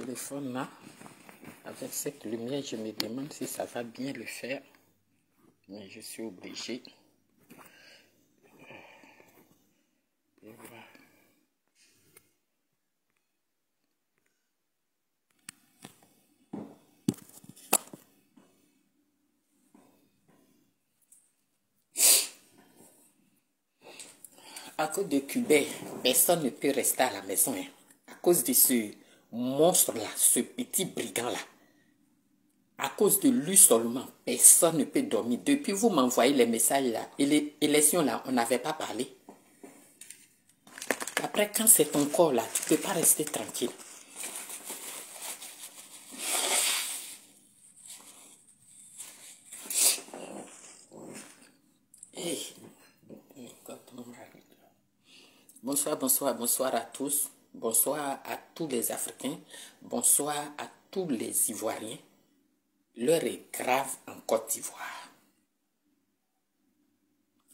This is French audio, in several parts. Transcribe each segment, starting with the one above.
téléphone là, avec cette lumière, je me demande si ça va bien le faire. Mais je suis obligé. Et voilà. À cause de Cuba, personne ne peut rester à la maison. Hein. À cause de ce monstre-là, ce petit brigand-là. À cause de lui seulement, personne ne peut dormir. Depuis vous m'envoyez les messages là, et les élections là, on n'avait pas parlé. Après, quand c'est ton corps là, tu ne peux pas rester tranquille. Hey. Bonsoir, bonsoir, bonsoir à tous. Bonsoir à tous les Africains. Bonsoir à tous les Ivoiriens. L'heure est grave en Côte d'Ivoire.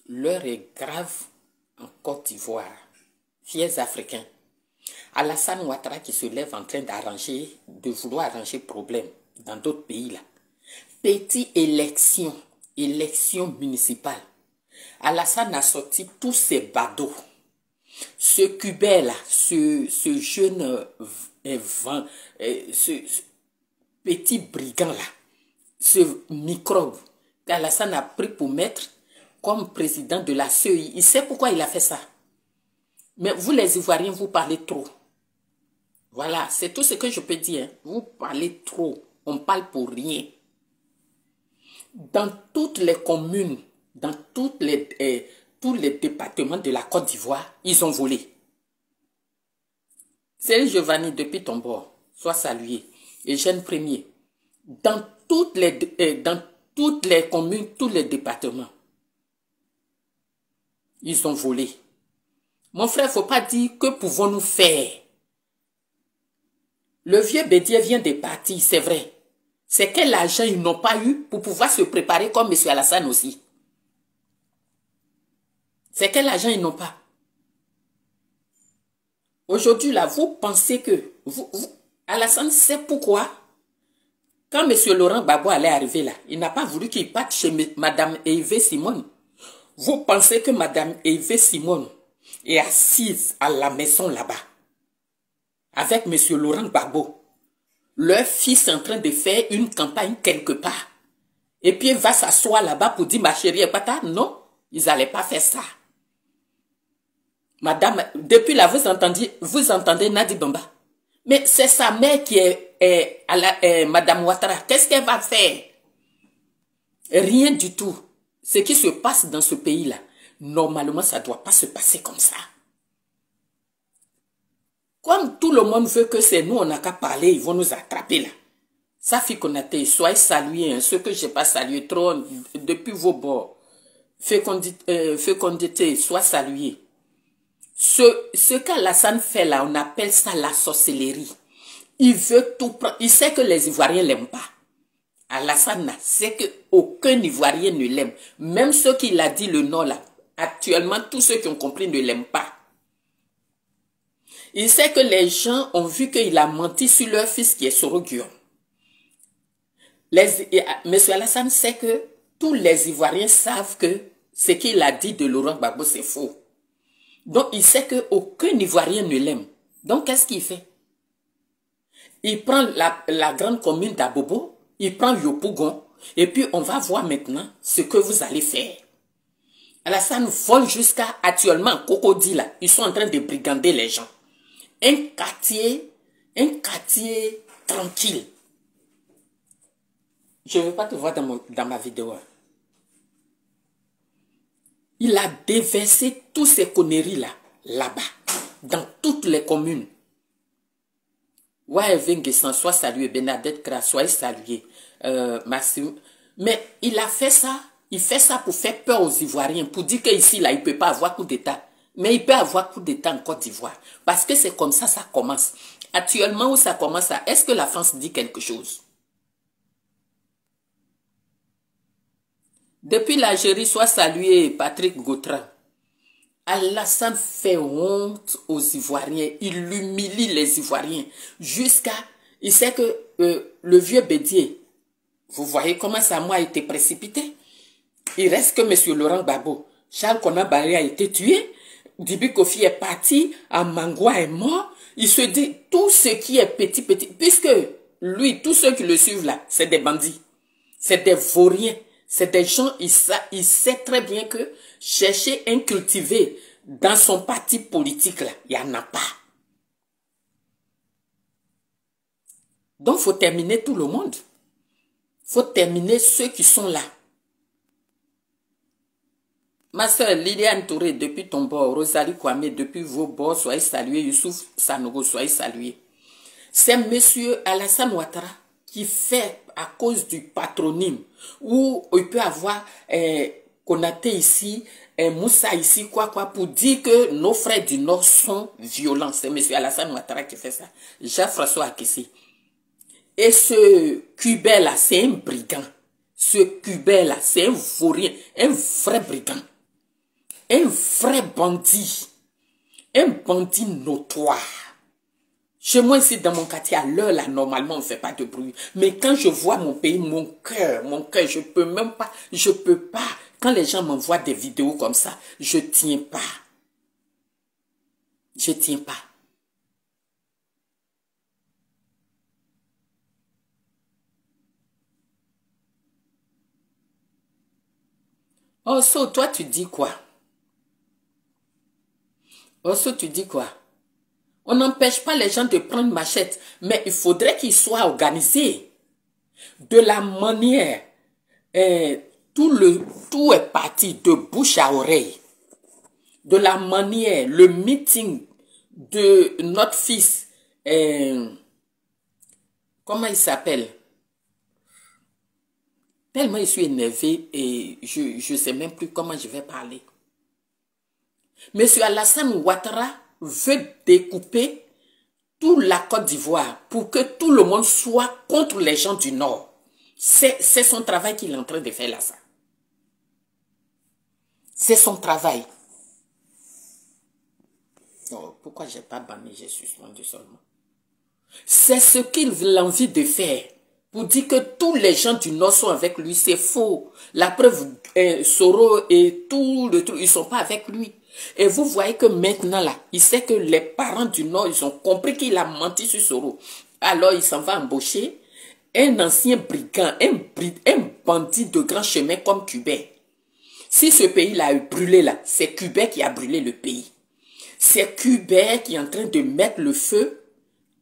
L'heure est grave en Côte d'Ivoire. Fiers Africains. Alassane Ouattara qui se lève en train d'arranger, de vouloir arranger problème dans d'autres pays là. Petite élection, élection municipale. Alassane a sorti tous ses badauds. Ce Cubain là, ce jeune, ce petit brigand là, ce microbe qu'Alassane a pris pour mettre comme président de la CEI. Il sait pourquoi il a fait ça. Mais vous les Ivoiriens, vous parlez trop. Voilà, c'est tout ce que je peux dire. Vous parlez trop. On parle pour rien. Dans toutes les communes, dans tous les départements de la Côte d'Ivoire, ils ont volé. C'est Giovanni depuis ton bord. Sois salué. Eugène Premier. Dans toutes les communes, tous les départements, ils ont volé. Mon frère, il ne faut pas dire que pouvons-nous faire. Le vieux Bédier vient de partir, c'est vrai. C'est quel argent ils n'ont pas eu pour pouvoir se préparer comme M. Alassane aussi. C'est quel argent ils n'ont pas. Aujourd'hui, là, vous pensez que... Alassane sait pourquoi. Quand M. Laurent Gbagbo allait arriver là, il n'a pas voulu qu'il parte chez Mme Hervé Simone. Vous pensez que Mme Hervé Simone est assise à la maison là-bas avec M. Laurent Gbagbo. Leur fils est en train de faire une campagne quelque part. Et puis il va s'asseoir là-bas pour dire ma chérie est pata. Non, ils n'allaient pas faire ça. Madame, depuis là, vous entendez Nadi Bamba. Mais c'est sa mère qui est Madame Ouattara. Qu'est-ce qu'elle va faire? Rien du tout. Ce qui se passe dans ce pays-là, normalement, ça ne doit pas se passer comme ça. Comme tout le monde veut que c'est nous, on n'a qu'à parler, ils vont nous attraper là. Safi Konaté, soyez salués, hein, ceux que je n'ai pas salué trop depuis vos bords. Fécondité, soyez salués. Ce qu'Alassane fait là, on appelle ça la sorcellerie. Il veut tout prendre. Il sait que les Ivoiriens ne l'aiment pas. Alassane sait qu'aucun Ivoirien ne l'aime. Même ceux qui l'ont dit le nom là. Actuellement, tous ceux qui ont compris ne l'aiment pas. Il sait que les gens ont vu qu'il a menti sur leur fils qui est Soro Guillaume. Monsieur Alassane sait que tous les Ivoiriens savent que ce qu'il a dit de Laurent Gbagbo, c'est faux. Donc, il sait qu'aucun Ivoirien ne l'aime. Donc, qu'est-ce qu'il fait? Il prend la grande commune d'Abobo, il prend Yopougon, et puis on va voir maintenant ce que vous allez faire. Alassane vole jusqu'à actuellement Cocody là. Ils sont en train de brigander les gens. Un quartier tranquille. Je ne veux pas te voir dans ma vidéo. Il a déversé toutes ces conneries là-bas, dans toutes les communes. Ouais, Vengesan, soit salué, Bernadette Kra, soyez salué, Maxime. Mais il a fait ça, il fait ça pour faire peur aux Ivoiriens, pour dire qu'ici, là, il ne peut pas avoir coup d'État. Mais il peut avoir coup d'État en Côte d'Ivoire. Parce que c'est comme ça, ça commence. Actuellement, où ça commence, est-ce que la France dit quelque chose? Depuis l'Algérie, soit salué Patrick Gautran. Alassane fait honte aux Ivoiriens. Il humilie les Ivoiriens. Jusqu'à Il sait que le vieux Bédier, vous voyez comment sa mort a été précipitée. Il reste que M. Laurent Gbagbo. Charles Konan Barry a été tué. Dibi Kofi est parti. Amangwa est mort. Il se dit, tout ce qui est petit, puisque lui, tous ceux qui le suivent là, c'est des bandits. C'est des vauriens. C'est des gens, il sait très bien que chercher un cultivé dans son parti politique là, il n'y en a pas. Donc, il faut terminer tout le monde. Il faut terminer ceux qui sont là. Ma soeur Liliane Touré, depuis ton bord, Rosalie Kwame, depuis vos bords, soyez salués. Youssouf Sanogo, soyez salués. C'est monsieur Alassane Ouattara qui fait à cause du patronyme, où il peut avoir Konaté ici, Moussa ici, quoi, pour dire que nos frères du Nord sont violents. C'est monsieur Alassane Ouattara qui fait ça. Jean-François Akessi. Et ce Cubain-là, c'est un brigand. Ce Cubain-là, c'est un vaurien, un vrai brigand. Un vrai bandit. Un bandit notoire. Chez moi ici, dans mon quartier, à l'heure là, normalement, on ne fait pas de bruit. Mais quand je vois mon pays, mon cœur, je peux même pas, je peux pas. Quand les gens m'envoient des vidéos comme ça, je tiens pas. Je tiens pas. Oh, so, toi, tu dis quoi? Oh, so, tu dis quoi? On n'empêche pas les gens de prendre machette, mais il faudrait qu'ils soient organisés. De la manière, tout est parti de bouche à oreille. De la manière, le meeting de notre fils, comment il s'appelle? Tellement je suis énervé et je ne sais même plus comment je vais parler. Monsieur Alassane Ouattara veut découper toute la Côte d'Ivoire pour que tout le monde soit contre les gens du Nord. C'est son travail qu'il est en train de faire là, ça. C'est son travail. Oh, pourquoi je n'ai pas banni, j'ai suspendu seulement. C'est ce qu'il a envie de faire. Pour dire que tous les gens du Nord sont avec lui, c'est faux. La preuve, Soro et tout le truc, ils ne sont pas avec lui. Et vous voyez que maintenant, là, il sait que les parents du Nord, ils ont compris qu'il a menti sur Soro. Alors, il s'en va embaucher un ancien brigand, un bandit de grand chemin comme Cubain. Si ce pays-là a brûlé, là, c'est Cubain qui a brûlé le pays. C'est Cubain qui est en train de mettre le feu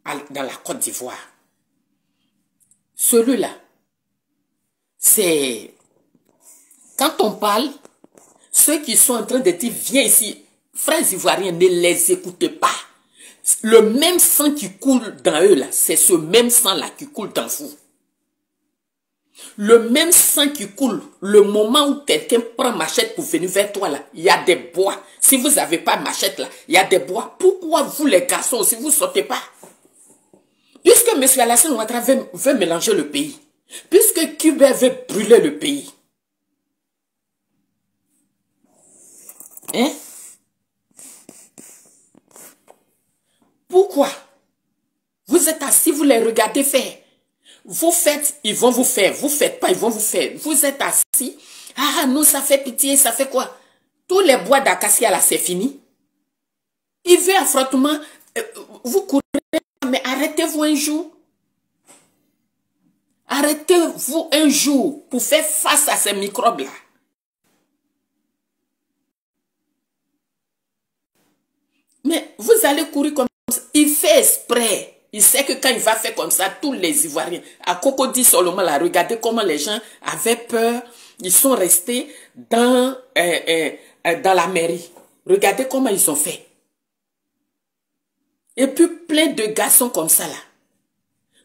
dans la Côte d'Ivoire. Celui-là, c'est... Quand on parle, ceux qui sont en train de dire, viens ici, frères ivoiriens, ne les écoutez pas. Le même sang qui coule dans eux, là, c'est ce même sang-là qui coule dans vous. Le même sang qui coule, le moment où quelqu'un prend machette pour venir vers toi, là, il y a des bois. Si vous n'avez pas machette, là, il y a des bois. Pourquoi vous, les garçons, si vous ne sortez pas? Puisque M. Alassane Ouattara veut mélanger le pays. Puisque Cuba veut brûler le pays. Hein? Pourquoi? Vous êtes assis, vous les regardez faire. Vous faites, ils vont vous faire. Vous faites pas, ils vont vous faire. Vous êtes assis. Ah non, ça fait pitié, ça fait quoi? Tous les bois d'acacia là, c'est fini. Il veut affrontement. Vous courez, mais arrêtez-vous un jour. Arrêtez-vous un jour pour faire face à ces microbes-là. Mais vous allez courir comme ça. Il fait exprès. Il sait que quand il va faire comme ça, tous les Ivoiriens, à Cocody Solomon, là, regardez comment les gens avaient peur. Ils sont restés dans la mairie. Regardez comment ils ont fait. Et puis plein de garçons comme ça là.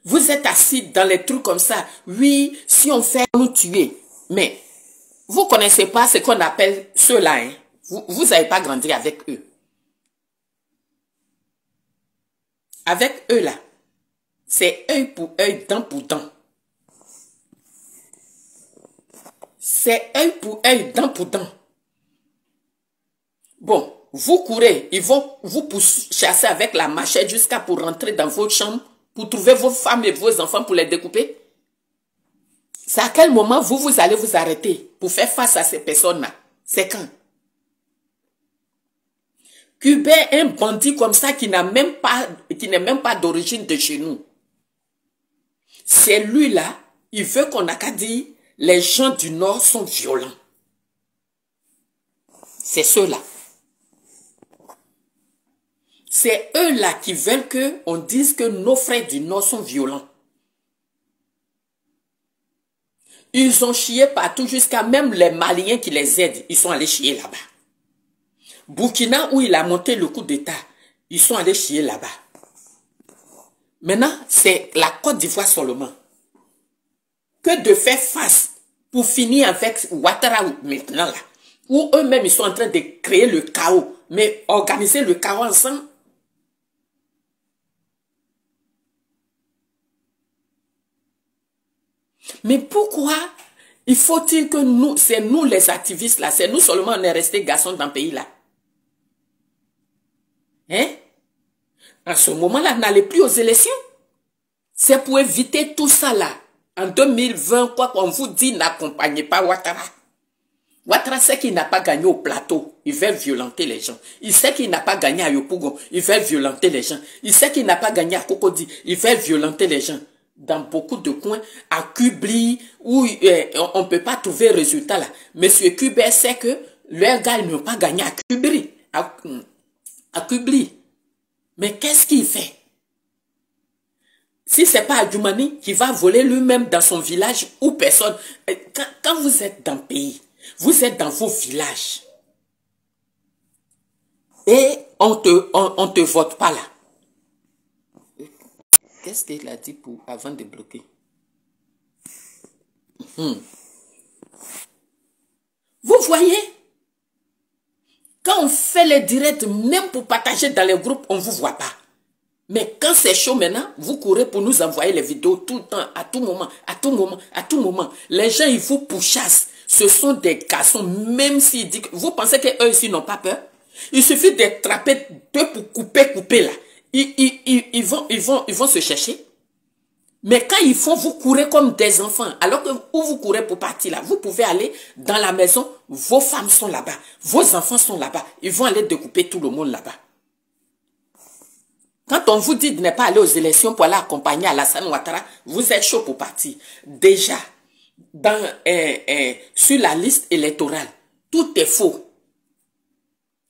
Vous êtes assis dans les trucs comme ça. Oui, si on fait nous tuer. Mais vous ne connaissez pas ce qu'on appelle ceux-là. Hein? Vous n'avez pas grandi avec eux. Avec eux là, c'est œil pour œil, dent pour dent. C'est œil pour œil, dent pour dent. Bon, vous courez, ils vont vous chasser avec la machette jusqu'à pour rentrer dans votre chambre pour trouver vos femmes et vos enfants pour les découper? C'est à quel moment vous allez vous arrêter pour faire face à ces personnes-là? C'est quand? Cubain, un bandit comme ça qui n'est même pas d'origine de chez nous. C'est lui-là, il veut qu'on n'a qu'à dire, les gens du Nord sont violents. C'est ceux-là. C'est eux-là qui veulent qu'on dise que nos frères du Nord sont violents. Ils ont chié partout, jusqu'à même les Maliens qui les aident, ils sont allés chier là-bas. Burkina, où il a monté le coup d'État, ils sont allés chier là-bas. Maintenant, c'est la Côte d'Ivoire seulement. Que de faire face pour finir avec Ouattara maintenant là, où eux-mêmes ils sont en train de créer le chaos, mais organiser le chaos ensemble. Mais pourquoi il faut-il que nous, c'est nous les activistes là, c'est nous seulement on est restés garçons dans le pays là? Hein? En ce moment-là, n'allez plus aux élections. C'est pour éviter tout ça là. En 2020, quoi qu'on vous dit, n'accompagnez pas Ouattara. Ouattara sait qu'il n'a pas gagné au plateau. Il veut violenter les gens. Il sait qu'il n'a pas gagné à Yopougon. Il veut violenter les gens. Il sait qu'il n'a pas gagné à Cocody. Il veut violenter les gens. Dans beaucoup de coins, à Kubli, où on ne peut pas trouver résultat là. Monsieur Kubert sait que leurs gars n'ont pas gagné à Kubri. À Kubli. Mais qu'est-ce qu'il fait? Si ce n'est pas Adjoumani qui va voler lui-même dans son village ou personne. Quand vous êtes dans le pays, vous êtes dans vos villages. Et on te vote pas là. Qu'est-ce qu'il a dit avant de bloquer? Vous voyez? Quand on fait les directs, même pour partager dans les groupes, on ne vous voit pas. Mais quand c'est chaud maintenant, vous courez pour nous envoyer les vidéos tout le temps, à tout moment, à tout moment, à tout moment. Les gens, ils vous pourchassent. Ce sont des garçons, même s'ils disent que... Vous pensez qu'eux ici n'ont pas peur? Il suffit d'attraper deux pour couper là. Ils vont se chercher. Mais quand ils font, vous courez comme des enfants. Alors que où vous courez pour partir là, vous pouvez aller dans la maison, vos femmes sont là-bas, vos enfants sont là-bas. Ils vont aller découper tout le monde là-bas. Quand on vous dit de ne pas aller aux élections pour aller accompagner Alassane Ouattara, vous êtes chaud pour partir. Déjà, sur la liste électorale, tout est faux.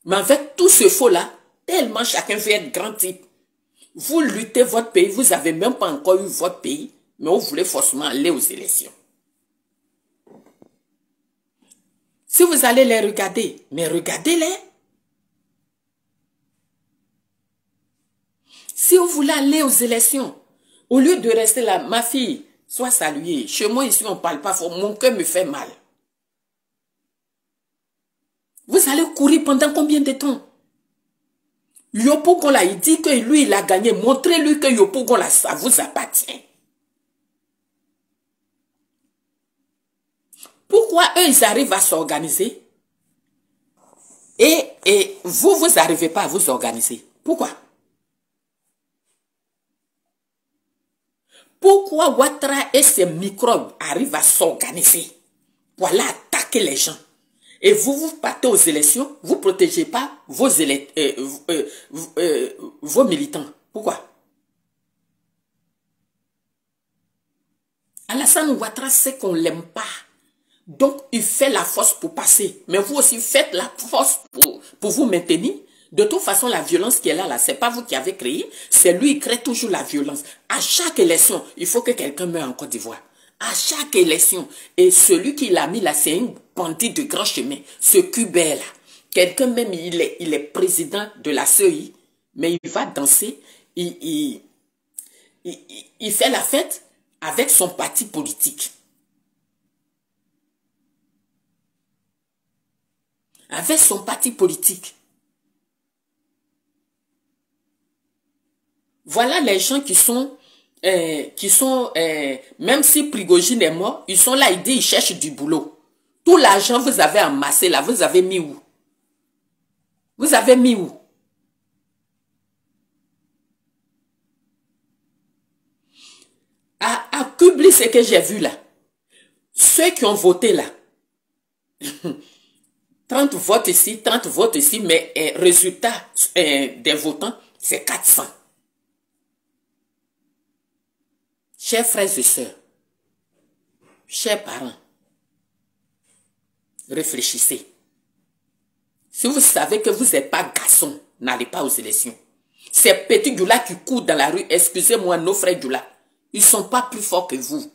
Mais avec tout ce faux-là, tellement chacun veut être grand type. Vous luttez votre pays, vous n'avez même pas encore eu votre pays, mais vous voulez forcément aller aux élections. Si vous allez les regarder, mais regardez-les. Si vous voulez aller aux élections, au lieu de rester là, ma fille, sois saluée. Chez moi ici, on ne parle pas fort, mon cœur me fait mal. Vous allez courir pendant combien de temps? Yopougon là, il dit que lui, il a gagné. Montrez-lui que Yopougon là, ça vous appartient. Pourquoi eux, ils arrivent à s'organiser et vous n'arrivez pas à vous organiser? Pourquoi? Pourquoi Ouattara et ses microbes arrivent à s'organiser pour aller attaquer les gens? Et vous partez aux élections, vous ne protégez pas vos militants. Pourquoi? Alassane Ouattara sait qu'on ne l'aime pas. Donc, il fait la force pour passer. Mais vous aussi, faites la force pour vous maintenir. De toute façon, la violence qui est là, ce n'est pas vous qui avez créé. C'est lui qui crée toujours la violence. À chaque élection, il faut que quelqu'un meure en Côte d'Ivoire. À chaque élection. Et celui qui l'a mis là, c'est un bandit de grand chemin. Ce Cubain là. Quelqu'un même, il est président de la CEI. Mais il va danser. Il fait la fête avec son parti politique. Avec son parti politique. Voilà les gens qui sont même si Prigogine est mort, ils sont là, ils disent, ils cherchent du boulot. Tout l'argent vous avez amassé là, vous avez mis où? Vous avez mis où? ce que j'ai vu là, ceux qui ont voté là, 30 votes ici, 30 votes ici, mais résultat des votants, c'est 400. Chers frères et sœurs, chers parents, réfléchissez. Si vous savez que vous n'êtes pas garçon, n'allez pas aux élections. Ces petits Djoula qui courent dans la rue, excusez-moi, nos frères Djoula, ils ne sont pas plus forts que vous.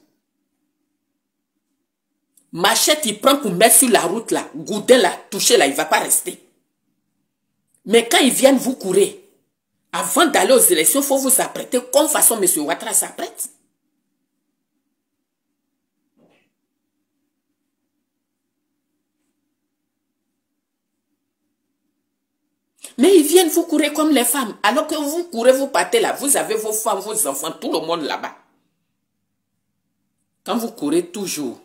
Machette, il prend pour mettre sur la route là, goudin là, toucher là, il ne va pas rester. Mais quand ils viennent vous courir, avant d'aller aux élections, il faut vous apprêter comme façon M. Ouattara s'apprête. Mais ils viennent vous courir comme les femmes. Alors que vous courez, vous partez là. Vous avez vos femmes, vos enfants, tout le monde là-bas. Quand vous courez toujours,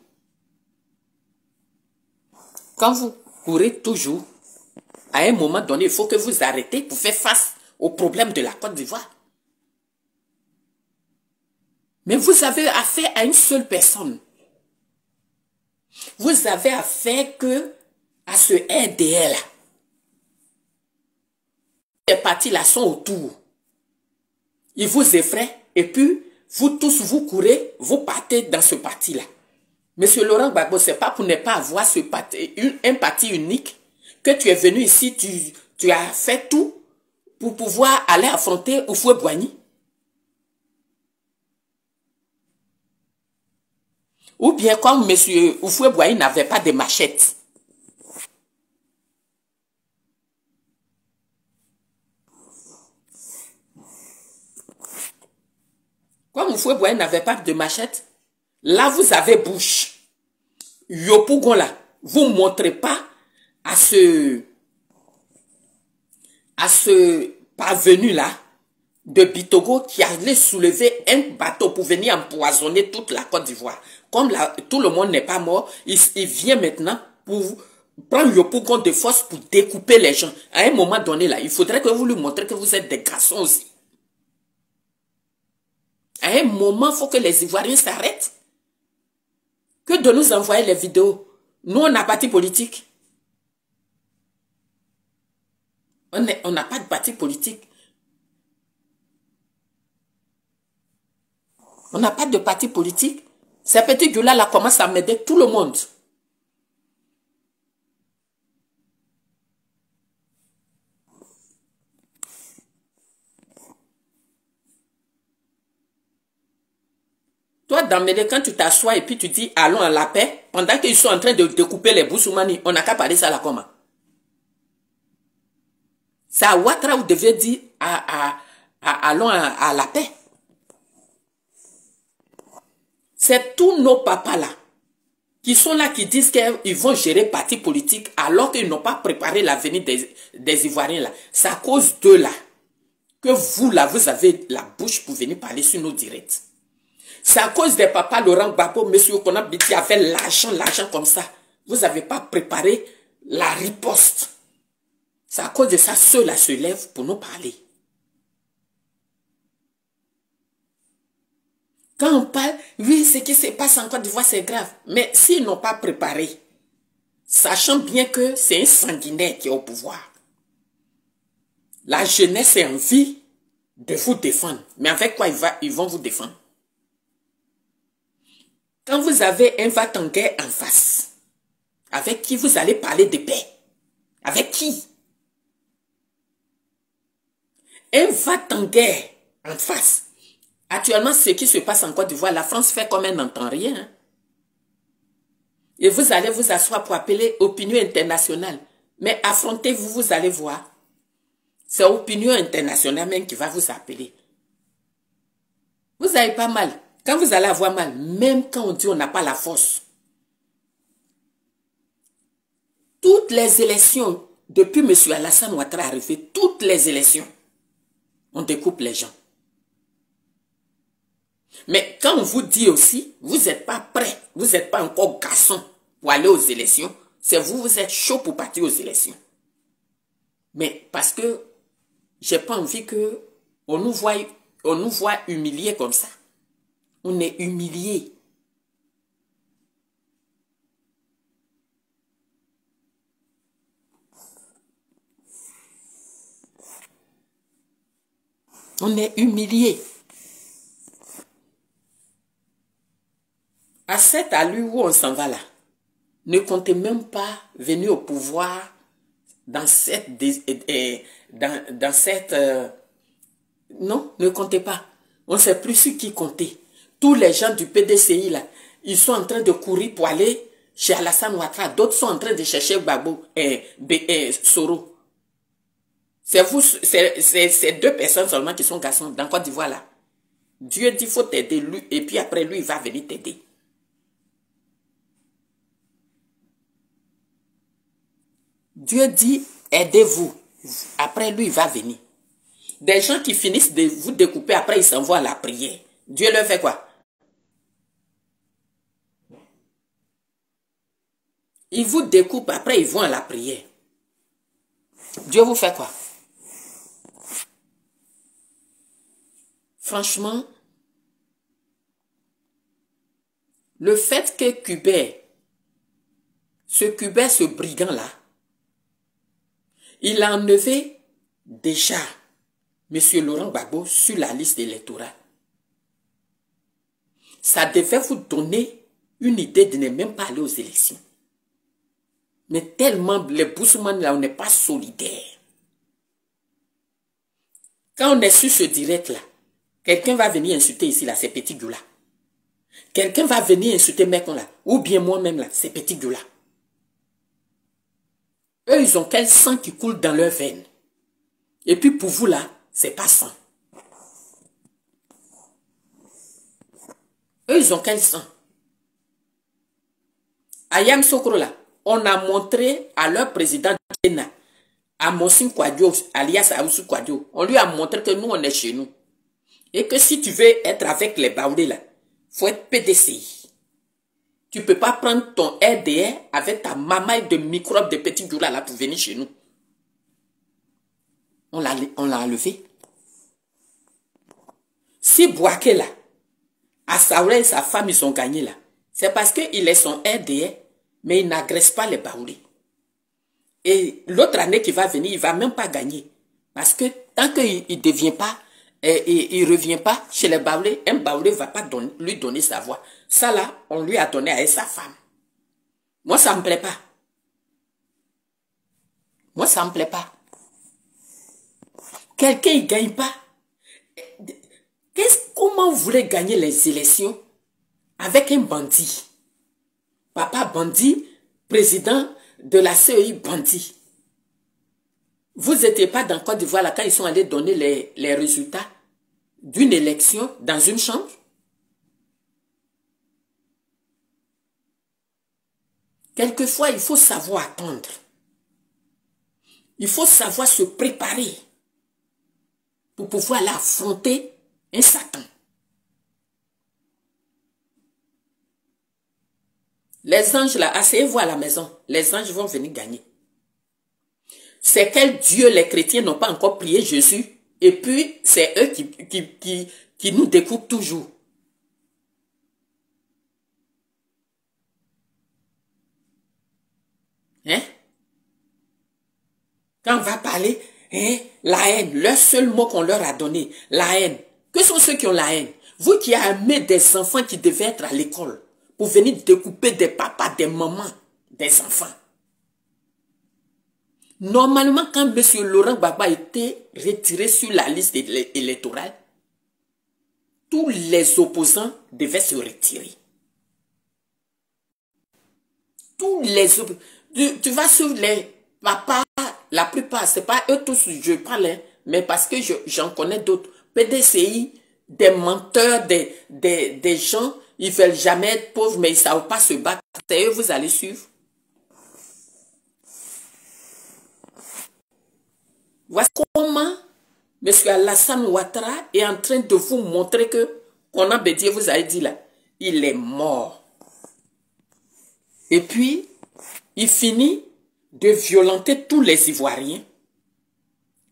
à un moment donné, il faut que vous arrêtez pour faire face aux problèmes de la Côte d'Ivoire. Mais vous avez affaire à une seule personne. Vous avez affaire à ce RDL là. Les partis là sont autour. Ils vous effraient et puis vous tous vous courez, vous partez dans ce parti là. Monsieur Laurent Gbagbo, c'est pas pour ne pas avoir un parti unique que tu es venu ici, tu as fait tout pour pouvoir aller affronter Houphouët-Boigny. Ou bien comme monsieur Houphouët-Boigny n'avait pas de machette. Comme Houphouët-Boigny n'avait pas de machette, là vous avez bouche. Yopougon là, vous ne montrez pas à ce parvenu là de Bitogo qui allait soulever un bateau pour venir empoisonner toute la Côte d'Ivoire. Comme tout le monde n'est pas mort, il vient maintenant pour prendre Yopougon de force pour découper les gens. À un moment donné là, il faudrait que vous lui montrez que vous êtes des garçons aussi. À un moment, il faut que les Ivoiriens s'arrêtent. Que de nous envoyer les vidéos. Nous, on a parti politique. On n'a pas de parti politique. On n'a pas de parti politique. Ces petits Djoula là commencent à m'aider tout le monde. Toi, Dambélé, quand tu t'assois et puis tu dis allons à la paix, pendant qu'ils sont en train de découper les Boussoumani, on n'a qu'à parler ça là comment? C'est à Ouattara vous devez dire allons à la paix. C'est tous nos papas là qui sont là, qui disent qu'ils vont gérer parti politique alors qu'ils n'ont pas préparé l'avenir des Ivoiriens là. C'est à cause d'eux là que vous là, vous avez la bouche pour venir parler sur nos directs. C'est à cause des papas Laurent Gbagbo, monsieur Konam Biti avait l'argent comme ça. Vous n'avez pas préparé la riposte. C'est à cause de ça, ceux-là se lèvent pour nous parler. Quand on parle, oui, ce qui se passe en Côte d'Ivoire, c'est grave. Mais s'ils n'ont pas préparé, sachant bien que c'est un sanguinaire qui est au pouvoir, la jeunesse a envie de vous défendre. Mais avec quoi ils vont vous défendre? Quand vous avez un va-t-en-guerre en face, avec qui vous allez parler de paix? Avec qui? Un va-t-en-guerre en face. Actuellement, ce qui se passe en Côte d'Ivoire, la France fait comme elle n'entend rien. Hein? Et vous allez vous asseoir pour appeler opinion internationale. Mais affrontez-vous, vous allez voir. C'est opinion internationale même qui va vous appeler. Vous n'avez pas mal. Quand vous allez avoir mal, même quand on dit on n'a pas la force. Toutes les élections, depuis M. Alassane Ouattara arrivé, toutes les élections, on découpe les gens. Mais quand on vous dit aussi, vous n'êtes pas prêt, vous n'êtes pas encore garçon pour aller aux élections, c'est vous êtes chaud pour partir aux élections. Mais parce que j'ai pas envie que on nous voit humiliés comme ça. On est humilié. On est humilié. À cette allure où on s'en va là, ne comptez même pas venir au pouvoir dans cette... non, ne comptez pas. On ne sait plus sur qui compter. Tous les gens du PDCI là, ils sont en train de courir pour aller chez Alassane Ouattara. D'autres sont en train de chercher Gbagbo et Soro. C'est vous, c'est deux personnes seulement qui sont garçons dans Côte d'Ivoire là. Dieu dit faut t'aider lui et puis après lui il va venir t'aider. Dieu dit aidez-vous. Après lui il va venir. Des gens qui finissent de vous découper après ils s'envoient à la prière. Dieu leur fait quoi? Ils vous découpent après ils vont à la prière. Dieu vous fait quoi? Franchement, le fait que ce brigand-là, il a enlevé déjà M. Laurent Gbagbo sur la liste électorale. Ça devait vous donner une idée de ne même pas aller aux élections. Mais tellement les Boussoumane là, on n'est pas solidaires. Quand on est sur ce direct là, quelqu'un va venir insulter ici là, ces petits gars là. Quelqu'un va venir insulter mec là, ou bien moi-même là, ces petits gars là. Eux, ils ont quel sang qui coule dans leurs veines. Et puis pour vous là, c'est pas sang. Eux, ils ont quel sang. À Yam Sokro là, on a montré à leur président à Monsing Kwadjo, alias Aoussou Kwadjo, on lui a montré que nous, on est chez nous. Et que si tu veux être avec les Baoulés là, il faut être PDCI. Tu ne peux pas prendre ton RDR avec ta mamaille de microbes de petits douleurs là pour venir chez nous. On l'a enlevé. Si Bouaké là, Assaoulé et sa femme, ils ont gagné là, c'est parce qu'il est son RDR, mais il n'agresse pas les Baoulés. Et l'autre année qui va venir, il ne va même pas gagner. Parce que tant qu'il ne devient pas, il ne revient pas chez les Baoulés, un Baoulé ne va pas lui donner sa voix. Ça là, on lui a donné à sa femme. Moi, ça ne me plaît pas. Moi, ça ne me plaît pas. Quelqu'un ne gagne pas. Comment vous voulez gagner les élections avec un bandit? Papa bandit, président de la CEI bandit. Vous n'étiez pas dans Côte d'Ivoire là quand ils sont allés donner les résultats d'une élection dans une chambre? Quelquefois, il faut savoir attendre. Il faut savoir se préparer pour pouvoir aller affronter un Satan. Les anges là, asseyez-vous à la maison. Les anges vont venir gagner. C'est quel Dieu les chrétiens n'ont pas encore prié Jésus. Et puis, c'est eux qui nous découpent toujours. Hein? Quand on va parler, hein, la haine, le seul mot qu'on leur a donné, la haine. Que sont ceux qui ont la haine? Vous qui avez des enfants qui devaient être à l'école pour venir découper des papas, des mamans, des enfants. Normalement, quand M. Laurent Gbagbo a été retiré sur la liste électorale, tous les opposants devaient se retirer. Tous les opposants. Tu vas sur les papas, la plupart, c'est pas eux tous, je parle, hein, mais parce que j'en connais d'autres. PDCI, des menteurs, des gens, ils ne veulent jamais être pauvres, mais ils ne savent pas se battre. C'est eux, vous allez suivre. Voici comment M. Alassane Ouattara est en train de vous montrer que Konan Bédié vous a dit là, il est mort. Et puis, il finit de violenter tous les Ivoiriens.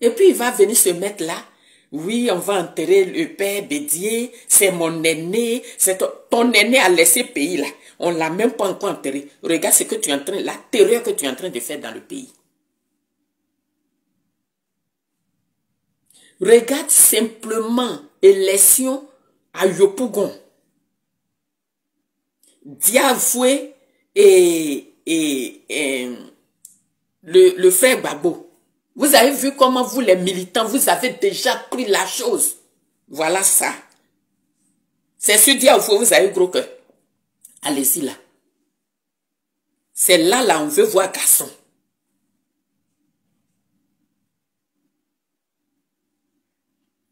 Et puis, il va venir se mettre là. Oui, on va enterrer le père Bédié, c'est mon aîné. Ton aîné a laissé le pays là. On ne l'a même pas encore enterré. Regarde ce que tu es en train, la terreur que tu es en train de faire dans le pays. Regarde simplement l'élection à Yopougon. Diavoué et le frère Gbagbo. Vous avez vu comment vous, les militants, vous avez déjà pris la chose. Voilà ça. C'est sur Diavoué, vous avez gros cœur. Allez-y là. C'est là, on veut voir garçon.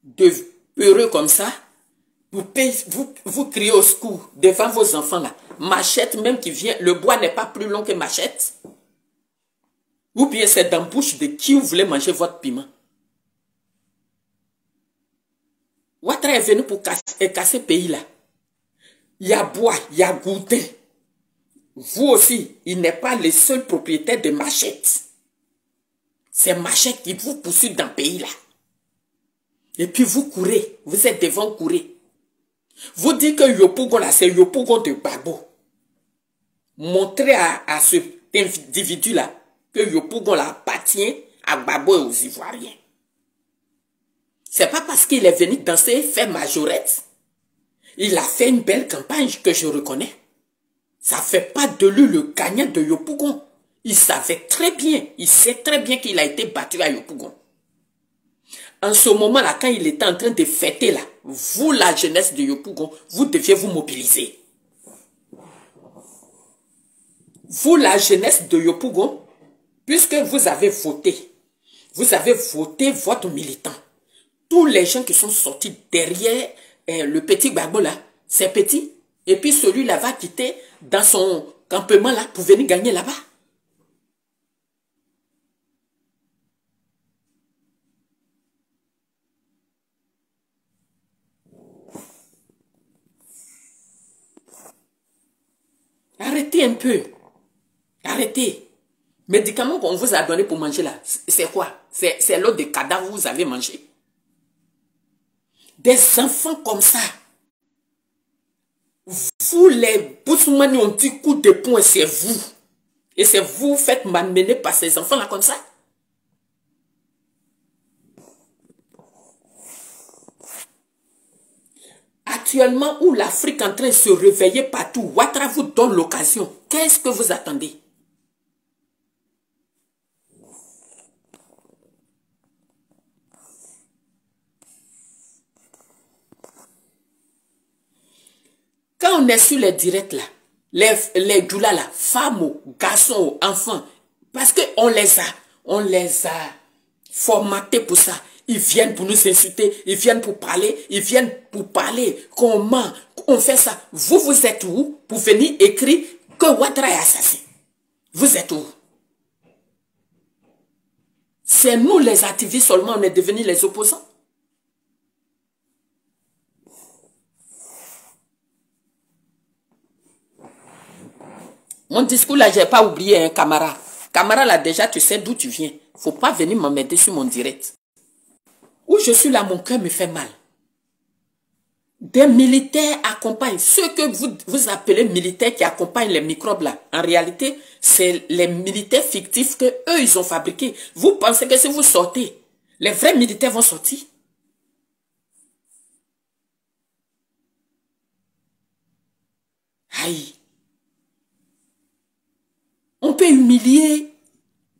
De peureux comme ça, vous criez au secours devant vos enfants là. Machette même qui vient, le bois n'est pas plus long que machette. Ou bien c'est dans la bouche de qui vous voulez manger votre piment. Ouattara est venu pour casser le pays là. Il y a bois, il y a gourdin. Vous aussi, il n'est pas le seul propriétaire de machette. C'est machette qui vous poursuit dans le pays là. Et puis vous courez, vous êtes devant courir. Vous dites que Yopougon là, c'est Yopougon de Gbagbo. Montrez à cet individu là que Yopougon là appartient à Gbagbo et aux Ivoiriens. C'est pas parce qu'il est venu danser, faire majorette. Il a fait une belle campagne que je reconnais. Ça fait pas de lui le gagnant de Yopougon. Il savait très bien, il sait très bien qu'il a été battu à Yopougon. En ce moment-là, quand il était en train de fêter là, vous, la jeunesse de Yopougon, vous deviez vous mobiliser. Vous, la jeunesse de Yopougon, puisque vous avez voté votre militant. Tous les gens qui sont sortis derrière le petit Gbagbo là, c'est petit. Et puis celui-là va quitter dans son campement là pour venir gagner là-bas. Arrêtez un peu. Arrêtez. Médicaments qu'on vous a donné pour manger là, c'est quoi? C'est l'eau de cadavre que vous avez mangé. Des enfants comme ça. Vous les Boussoumani ont dit coup de poing, c'est vous. Et c'est vous faites m'amener par ces enfants là comme ça. Actuellement, où l'Afrique est en train de se réveiller partout, Ouattara vous donne l'occasion. Qu'est-ce que vous attendez? Quand on est sur les directs là, les doulas là, femmes, garçons, enfants, parce qu'on les a formatés pour ça. Ils viennent pour nous insulter, ils viennent pour parler, comment on fait ça. Vous êtes où pour venir écrire que Ouattara est assassin? Vous êtes où? C'est nous les activistes seulement, on est devenus les opposants. Mon discours là, je n'ai pas oublié un camarade. Camarade là, déjà, tu sais d'où tu viens. Il ne faut pas venir m'emmerder sur mon direct. Où je suis là, mon cœur me fait mal. Des militaires accompagnent. Ceux que vous appelez militaires qui accompagnent les microbes là, en réalité, c'est les militaires fictifs que eux ils ont fabriqués. Vous pensez que si vous sortez, les vrais militaires vont sortir? Aïe. On peut humilier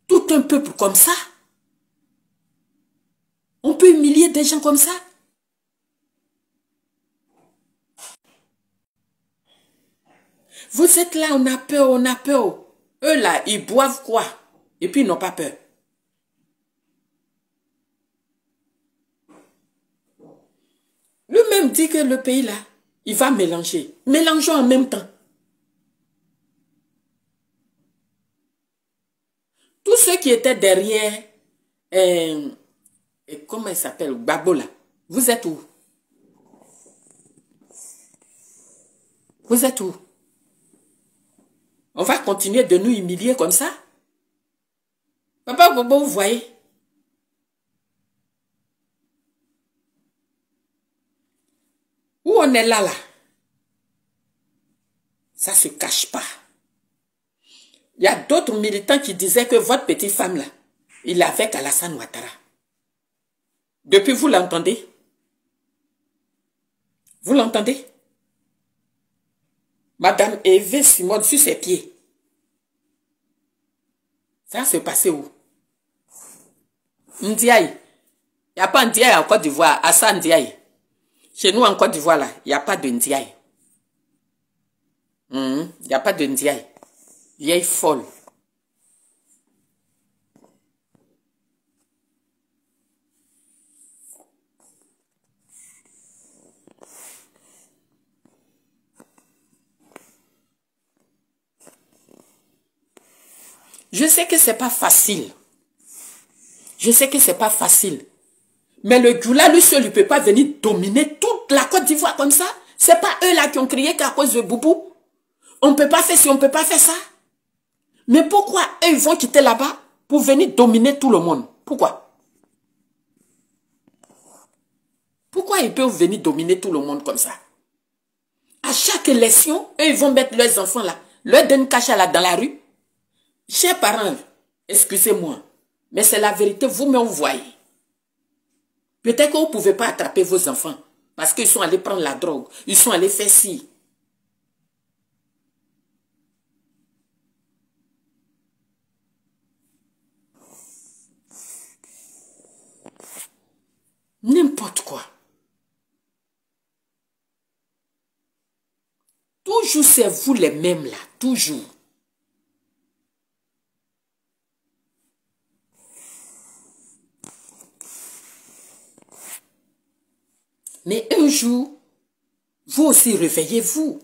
tout un peuple comme ça. On peut humilier des gens comme ça. Vous êtes là, on a peur, on a peur. Eux là, ils boivent quoi? Et puis ils n'ont pas peur. Lui-même dit que le pays là, il va mélanger. Mélangeons en même temps. Tous ceux qui étaient derrière, comment il s'appelle, Gbagbo là, vous êtes où? Vous êtes où? On va continuer de nous humilier comme ça? Papa Bobo, vous voyez? Où on est là, là? Ça ne se cache pas. Il y a d'autres militants qui disaient que votre petite femme là, il est avec Alassane Ouattara. Depuis, vous l'entendez? Vous l'entendez? Madame Eve Simone sur ses pieds. Ça s'est passé où? Ndiaye. Il n'y a pas Ndiaye en Côte d'Ivoire. Assa Ndiaye. Chez nous en Côte d'Ivoire, là, il n'y a pas de Ndiaye. Il n'y a pas de Ndiaye. Vieille folle. Je sais que c'est pas facile. Je sais que c'est pas facile. Mais le Djoula, lui seul, il ne peut pas venir dominer toute la Côte d'Ivoire comme ça. C'est pas eux là qui ont crié qu'à cause de Boubou. On ne peut pas faire ci, on ne peut pas faire ça. Mais pourquoi eux, ils vont quitter là-bas pour venir dominer tout le monde? Pourquoi? Pourquoi ils peuvent venir dominer tout le monde comme ça? À chaque élection, eux, ils vont mettre leurs enfants là, leur donner cacha là dans la rue. Chers parents, excusez-moi, mais c'est la vérité, vous-même vous voyez. Peut-être que vous ne pouvez pas attraper vos enfants parce qu'ils sont allés prendre la drogue, ils sont allés faire ci. N'importe quoi. Toujours c'est vous les mêmes là, toujours. Mais un jour, vous aussi réveillez-vous.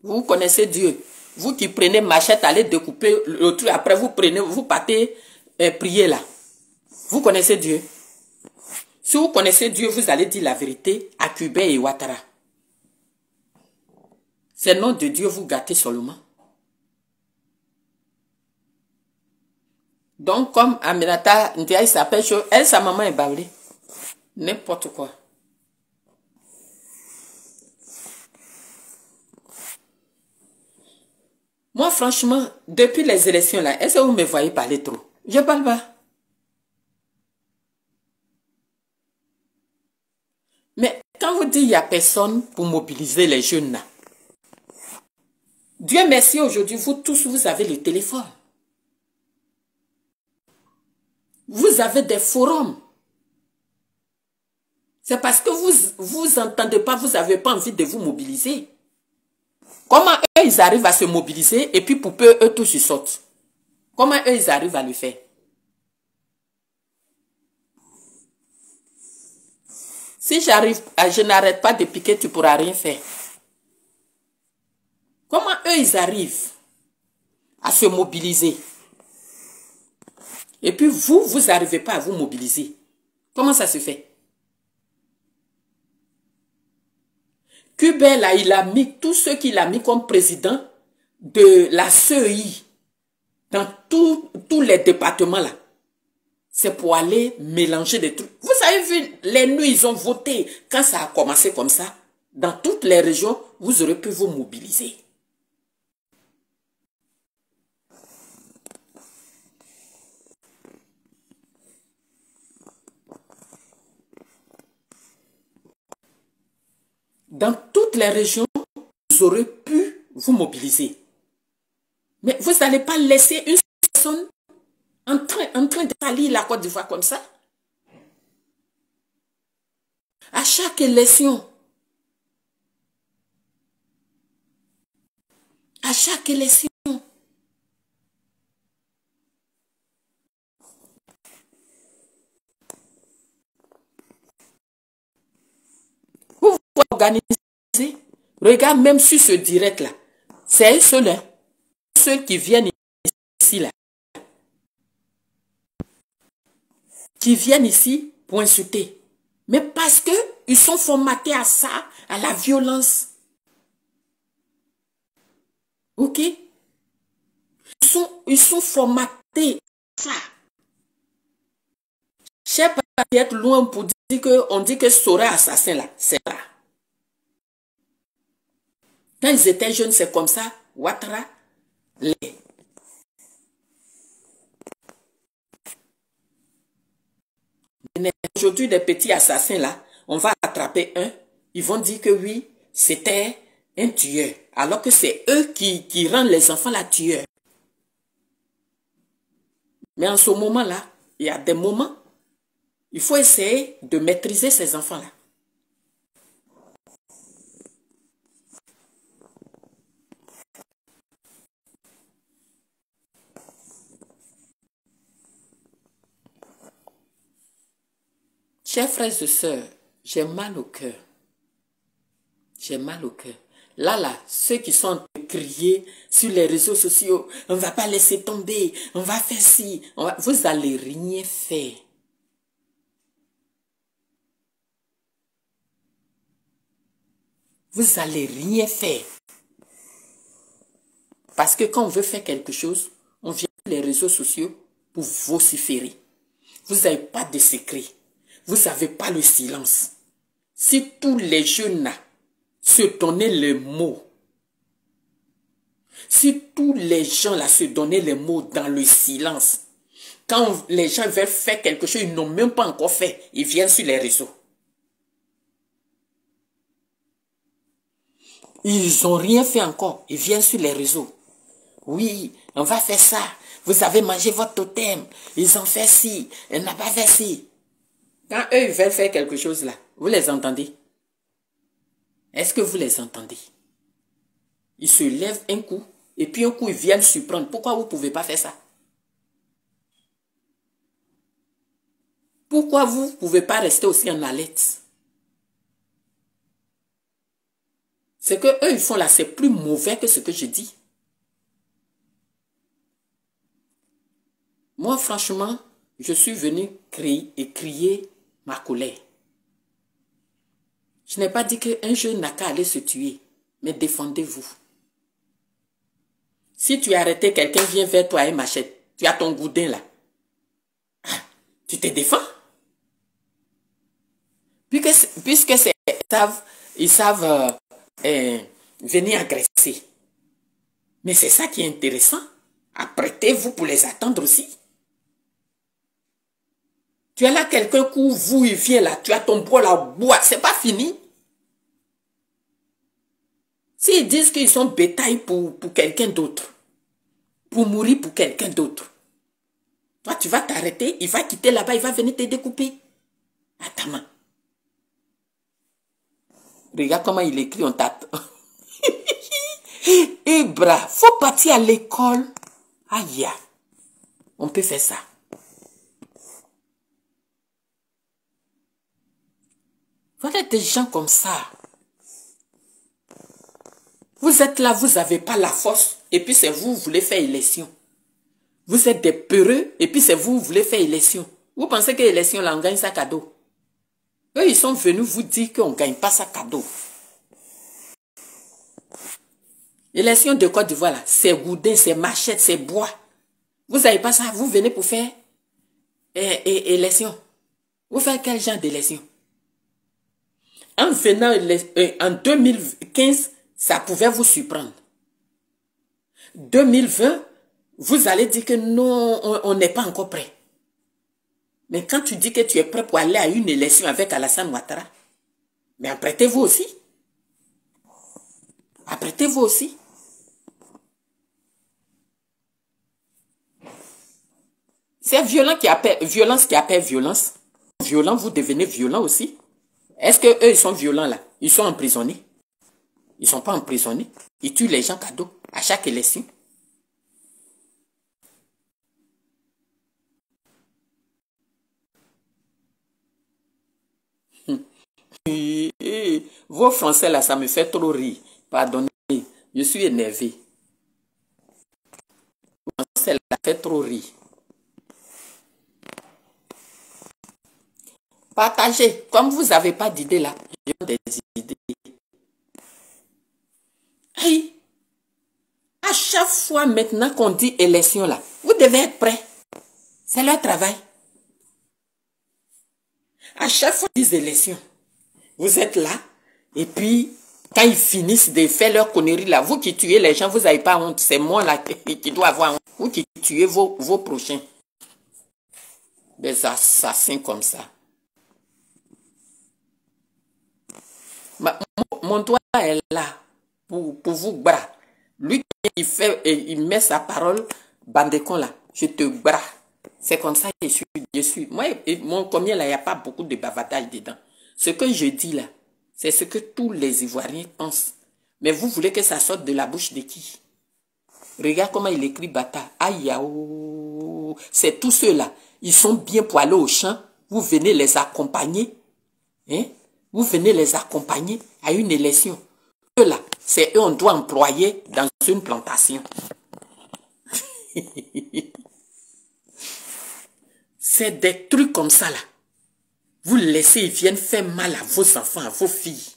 Vous connaissez Dieu. Vous qui prenez machette, allez découper le truc, après vous prenez, vous partez prier là. Vous connaissez Dieu. Si vous connaissez Dieu, vous allez dire la vérité à Cuba et Ouattara. C'est le nom de Dieu, vous gâtez seulement. Donc, comme Aminata Ndiaye s'appelle, elle, sa maman est baoulée. N'importe quoi. Moi, franchement, depuis les élections là, est-ce que vous me voyez parler trop? Je parle pas. Mais quand vous dites qu'il n'y a personne pour mobiliser les jeunes là, Dieu merci aujourd'hui, vous tous, vous avez le téléphone. Vous avez des forums. C'est parce que vous entendez pas, vous n'avez pas envie de vous mobiliser. Comment eux, ils arrivent à se mobiliser et puis pour peu, eux tous, ils sortent. Comment eux, ils arrivent à le faire? Si je n'arrête pas de piquer, tu ne pourras rien faire. Comment eux, ils arrivent à se mobiliser? Et puis vous, vous n'arrivez pas à vous mobiliser. Comment ça se fait? Cuba, là, il a mis tous ceux qu'il a mis comme président de la CEI dans tous les départements là. C'est pour aller mélanger des trucs. Vous avez vu, les nuits, ils ont voté. Quand ça a commencé comme ça, dans toutes les régions, vous aurez pu vous mobiliser. Dans toutes les régions, vous aurez pu vous mobiliser. Mais vous n'allez pas laisser une personne en train de salir la Côte d'Ivoire comme ça. À chaque élection, vous pouvez organiser. Regarde même sur ce direct là. C'est eux seuls, hein, ceux qui viennent ici là. Qui viennent ici pour insulter. Mais parce que ils sont formatés à ça, à la violence. Ok? Ils sont formatés à ça. Je ne sais pas être loin pour dire qu'on dit que Sora assassin là, c'est là. Quand ils étaient jeunes, c'est comme ça. Ouattara, Aujourd'hui, des petits assassins là, on va attraper un, ils vont dire que oui, c'était un tueur, alors que c'est eux qui rendent les enfants la tueurs. Mais en ce moment-là, il y a des moments, il faut essayer de maîtriser ces enfants-là. Chers frères et sœurs, j'ai mal au cœur. J'ai mal au cœur. Là, ceux qui sont en train de crier sur les réseaux sociaux, on ne va pas laisser tomber, on va faire ci, vous allez rien faire. Vous allez rien faire. Parce que quand on veut faire quelque chose, on vient sur les réseaux sociaux pour vociférer. Vous n'avez pas de secret. Vous n'avez pas le silence. Si tous les jeunes là se donnaient les mots, si tous les gens là se donnaient les mots dans le silence, quand les gens veulent faire quelque chose, ils n'ont même pas encore fait, ils viennent sur les réseaux. Ils n'ont rien fait encore, ils viennent sur les réseaux. Oui, on va faire ça. Vous avez mangé votre totem. Ils ont fait ci, elle n'a pas fait ci. Quand eux, ils veulent faire quelque chose là, vous les entendez? Est-ce que vous les entendez? Ils se lèvent un coup, et puis un coup, ils viennent surprendre. Pourquoi vous ne pouvez pas faire ça? Pourquoi vous ne pouvez pas rester aussi en alerte? Ce que eux, ils font là, c'est plus mauvais que ce que je dis. Moi, franchement, je suis venu crier ma colère. Je n'ai pas dit qu'un jeune n'a qu'à aller se tuer, mais défendez-vous. Si tu as arrêté, quelqu'un vient vers toi et machette, tu as ton goudin là. Ah, tu te défends. Puisque ils savent venir agresser. Mais c'est ça qui est intéressant. Apprêtez-vous pour les attendre aussi. Tu as là quelqu'un qui vous, il vient là, tu as ton bras là, bois, c'est pas fini. S'ils disent qu'ils sont bétail pour quelqu'un d'autre, pour mourir pour quelqu'un d'autre, toi tu vas t'arrêter, il va quitter là-bas, il va venir te découper à ta main. Regarde comment il écrit, on tape. Ibra, faut partir à l'école. Aïe, on peut faire ça. Voilà des gens comme ça. Vous êtes là, vous n'avez pas la force, et puis c'est vous, vous voulez faire élection. Vous êtes des peureux, et puis c'est vous, vous voulez faire élection. Vous pensez que l'élection, là, on gagne ça cadeau. Eux, ils sont venus vous dire qu'on ne gagne pas ça cadeau. Élection de Côte d'Ivoire, là, c'est goudin, c'est machette, c'est bois. Vous n'avez pas ça, vous venez pour faire élection. Vous faites quel genre d'élection? En venant en 2015, ça pouvait vous surprendre. 2020, vous allez dire que non, on n'est pas encore prêt. Mais quand tu dis que tu es prêt pour aller à une élection avec Alassane Ouattara, mais apprêtez-vous aussi. Apprêtez-vous aussi. C'est violence qui appelle violence. Violent, vous devenez violent aussi. Est-ce que eux ils sont violents là? Ils sont emprisonnés. Ils ne sont pas emprisonnés. Ils tuent les gens cadeaux à chaque élection. Vos Français là, ça me fait trop rire. Pardonnez, je suis énervé. Vos Français là, ça fait trop rire. Partagez. Comme vous n'avez pas d'idées là, j'ai des idées. Hey, à chaque fois maintenant qu'on dit élection là, vous devez être prêts. C'est leur travail. À chaque fois qu'ils disent élection, vous êtes là et puis Quand ils finissent de faire leur connerie là, vous qui tuez les gens, vous n'avez pas honte. C'est moi là qui dois avoir honte. Vous qui tuez vos prochains. Des assassins comme ça. Mon doigt est là pour vous bras. Lui il met sa parole, bandécon là, je te bras. C'est comme ça que je suis. Moi, mon combien là, il n'y a pas beaucoup de bavardage dedans. Ce que je dis là, c'est ce que tous les Ivoiriens pensent. Mais vous voulez que ça sorte de la bouche de qui? Regarde comment il écrit Bata. Aïe, c'est tous ceux-là. Ils sont bien pour aller au champ. Vous venez les accompagner. Hein? Vous venez les accompagner à une élection. Eux-là, c'est eux on doit employer dans une plantation. C'est des trucs comme ça là. Vous laissez, ils viennent faire mal à vos enfants, à vos filles.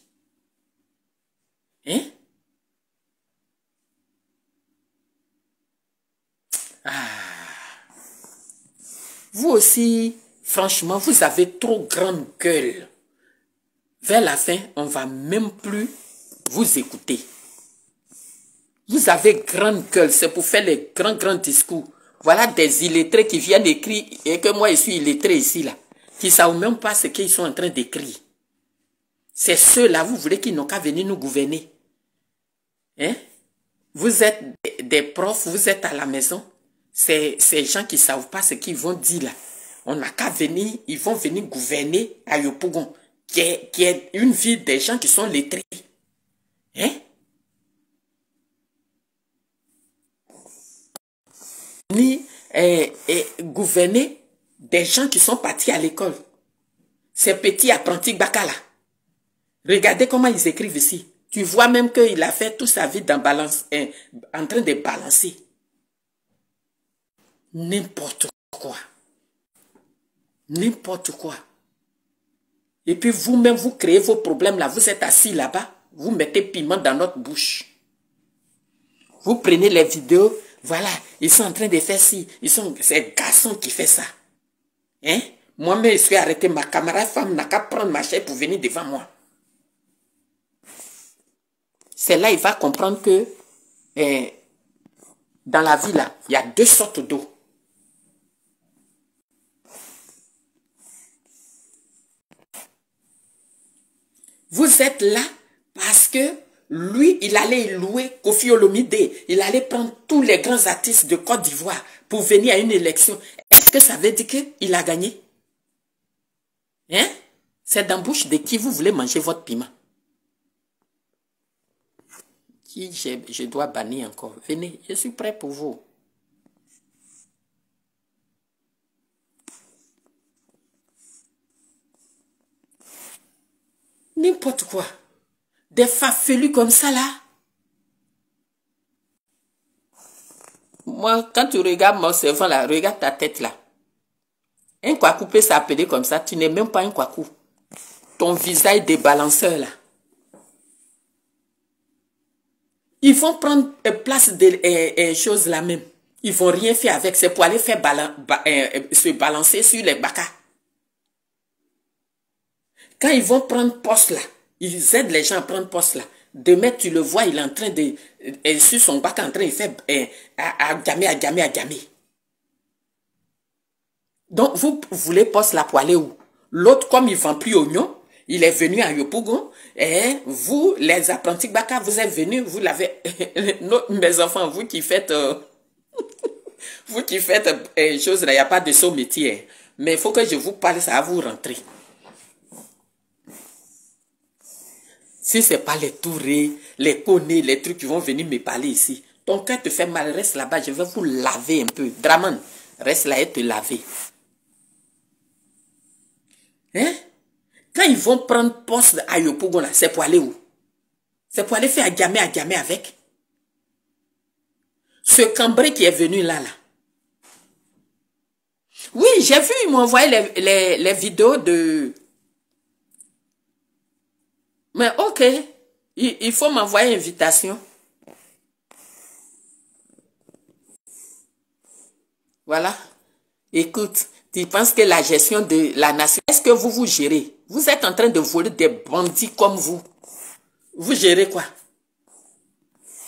Hein? Ah. Vous aussi, franchement, vous avez trop grande gueule. Vers la fin, on ne va même plus vous écouter. Vous avez grande gueule, c'est pour faire les grands discours. Voilà des illettrés qui viennent écrire, et que moi je suis illettré ici, là, qui ne savent même pas ce qu'ils sont en train d'écrire. C'est ceux-là, vous voulez qu'ils n'ont qu'à venir nous gouverner. Hein? Vous êtes des profs, vous êtes à la maison. C'est ces gens qui ne savent pas ce qu'ils vont dire là. On n'a qu'à venir, ils vont venir gouverner à Yopougon, qui est une ville des gens qui sont lettrés. Hein? Ni gouverner des gens qui sont partis à l'école. Ces petits apprentis Bakala. Regardez comment ils écrivent ici. Tu vois même qu'il a fait toute sa vie en train de balancer. N'importe quoi. N'importe quoi. Et puis vous-même, vous créez vos problèmes là. Vous êtes assis là-bas. Vous mettez piment dans notre bouche. Vous prenez les vidéos. Voilà, ils sont en train de faire ci. C'est garçon qui fait ça. Hein? Moi-même, je suis arrêté. Ma camarade femme n'a qu'à prendre ma chaise pour venir devant moi. C'est là il va comprendre que dans la vie là, il y a deux sortes d'eau. Vous êtes là parce que lui, il allait louer Kofi Olomide. Il allait prendre tous les grands artistes de Côte d'Ivoire pour venir à une élection. Est-ce que ça veut dire qu'il a gagné? Hein? C'est dans la bouche de qui vous voulez manger votre piment? Qui je dois bannir encore? Venez, je suis prêt pour vous. N'importe quoi. Des farfelus comme ça là. Moi, quand tu regardes mon servant là, regarde ta tête là. Un kwakou peut s'appeler comme ça, tu n'es même pas un kwakou. Ton visage débalanceur là. Ils vont prendre place de choses là même. Ils vont rien faire avec. C'est pour aller faire se balancer sur les bacas. Quand ils vont prendre poste là, ils aident les gens à prendre poste là. Demain, tu le vois, il est en train de... sur son bac en train de faire... à gamer. Donc, vous voulez poste là pour aller où? L'autre, comme il ne vend plus oignon, il est venu à Yopougon. Et vous, les apprentis Baka, vous êtes venus, vous l'avez... mes enfants, vous qui faites... vous qui faites choses là, il n'y a pas de saut métier. Mais il faut que je vous parle, ça va vous rentrer. Si ce n'est pas les tourés, les poneys, les trucs qui vont venir me parler ici. Ton cœur te fait mal, reste là-bas, je vais vous laver un peu. Draman, reste là et te laver. Hein? Quand ils vont prendre poste à Yopougon là, c'est pour aller où? C'est pour aller faire à Gamé avec. Ce cambré qui est venu là. Oui, j'ai vu, ils m'ont envoyé les vidéos de... Mais ok, il faut m'envoyer une invitation. Voilà. Écoute, tu penses que la gestion de la nation, est-ce que vous vous gérez? Vous êtes en train de voler des bandits comme vous. Vous gérez quoi?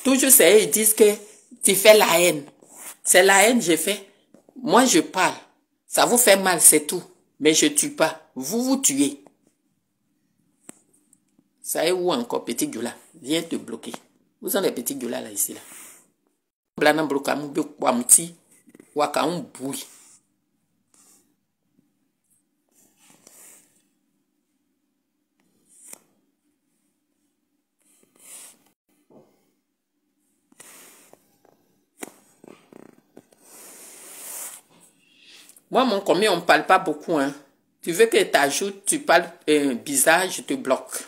Toujours, c'est eux, ils disent que tu fais la haine. C'est la haine, je fais. Moi, je parle. Ça vous fait mal, c'est tout. Mais je tue pas. Vous, vous tuez. Ça est où encore, petit Gula? Viens te bloquer. Où sont les petits Gula là, ici, là? Blana bloka mou be kwa mti. Waka un boui. Moi, mon commis, on ne parle pas beaucoup, hein. Tu veux que tu ajoutes, tu parles bizarre, je te bloque.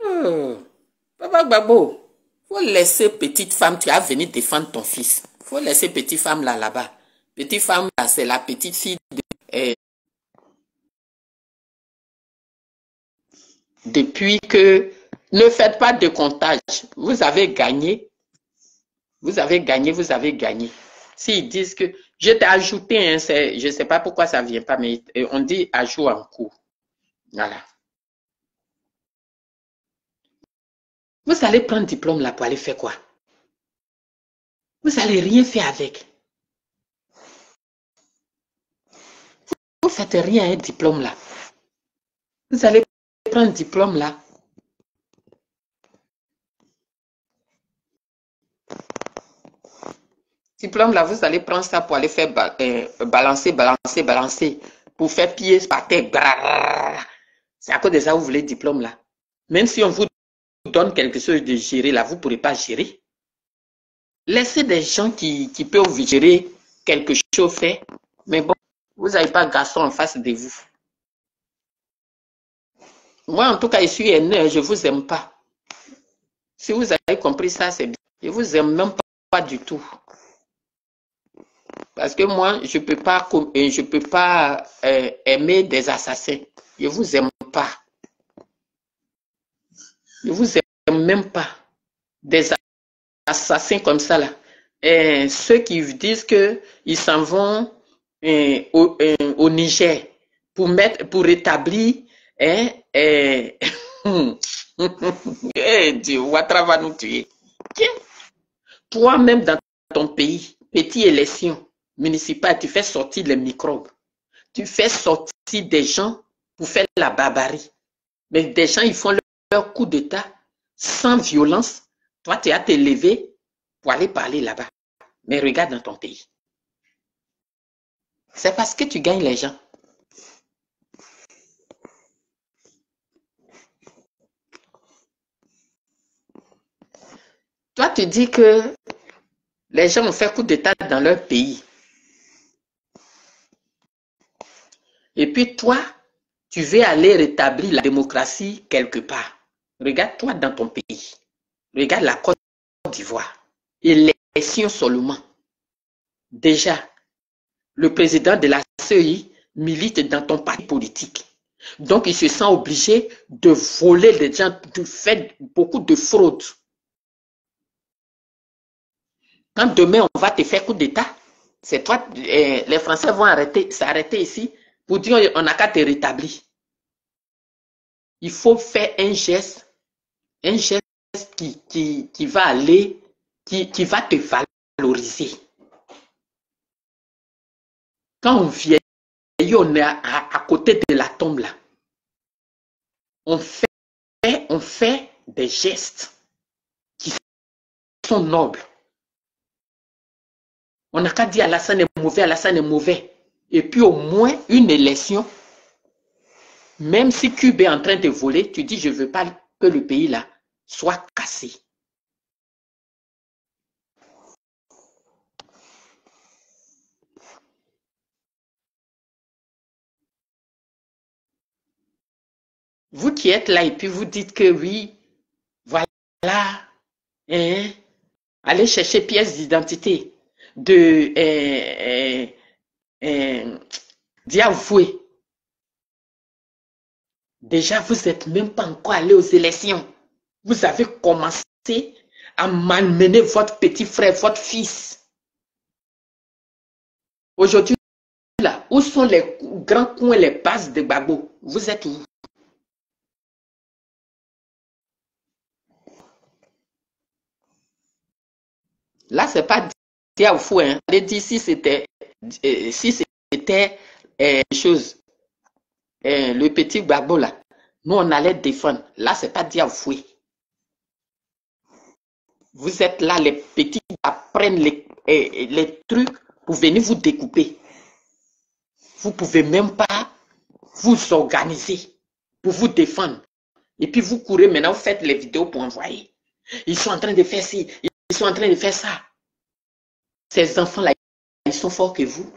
Oh, Papa Gbagbo, faut laisser petite femme, tu as venu défendre ton fils. Faut laisser petite femme là, là-bas. Petite femme là, c'est la petite fille depuis que, ne faites pas de comptage. Vous avez gagné. Vous avez gagné, vous avez gagné. S'ils disent que, je t'ai ajouté, hein, je ne sais pas pourquoi ça ne vient pas, mais on dit ajout en cours. Voilà. Vous allez prendre diplôme là pour aller faire quoi? Vous allez rien faire avec. Vous ne faites rien à un diplôme là. Vous allez prendre diplôme là. Diplôme là, vous allez prendre ça pour aller faire balancer. Pour faire pied par terre. C'est à cause de ça que vous voulez diplôme là. Même si on vous donne quelque chose de gérer là, vous ne pourrez pas gérer. Laissez des gens qui peuvent gérer quelque chose fait. Mais bon, vous n'avez pas garçon en face de vous. Moi, en tout cas, je suis aîné, je ne vous aime pas. Si vous avez compris ça, c'est bien. Je ne vous aime même pas du tout. Parce que moi, je ne peux pas aimer des assassins. Je ne vous aime pas. Je ne vous aime même pas. Des assassins comme ça, là. Ceux qui disent qu'ils s'en vont au Niger pour rétablir Dieu, Ouattara va nous tuer. Toi-même dans ton pays, petite élection municipale, tu fais sortir les microbes. Tu fais sortir des gens pour faire la barbarie. Mais des gens, ils font leur coup d'État sans violence. Toi, tu as te lever pour aller parler là-bas. Mais regarde dans ton pays. C'est parce que tu gagnes les gens. Toi, tu dis que les gens ont fait coup d'État dans leur pays. Et puis toi, tu veux aller rétablir la démocratie quelque part. Regarde-toi dans ton pays. Regarde la Côte d'Ivoire. Élection seulement. Déjà, le président de la CEI milite dans ton parti politique. Donc, il se sent obligé de voler les gens, de faire beaucoup de fraude. Quand demain, on va te faire coup d'État, c'est toi, les Français vont s'arrêter ici pour dire on n'a qu'à te rétablir. Il faut faire un geste qui va aller, qui va te valoriser. Quand on vieillit, on est à côté de la tombe là. On fait des gestes qui sont nobles. On n'a qu'à dire Alassane est mauvais, Alassane est mauvais. Et puis au moins une élection, même si Cuba est en train de voler, tu dis je ne veux pas que le pays là soit cassé. Vous qui êtes là et puis vous dites que oui, voilà, hein, allez chercher pièce d'identité d'y avouer. Déjà, vous n'êtes même pas encore allé aux élections. Vous avez commencé à malmener votre petit frère, votre fils. Aujourd'hui, là, là, où sont les grands coins, les bases de Gbagbo? Vous êtes où? Là, c'est pas Diaoufou, hein. Allez dire si c'était chose, le petit Gbagbo là, nous on allait défendre. Là, c'est pas Diaoufou. Vous êtes là, les petits apprennent les trucs pour venir vous découper. Vous pouvez même pas vous organiser pour vous défendre. Et puis vous courez maintenant, vous faites les vidéos pour envoyer. Ils sont en train de faire ci, ils sont en train de faire ça. Ces enfants-là, ils sont forts que vous.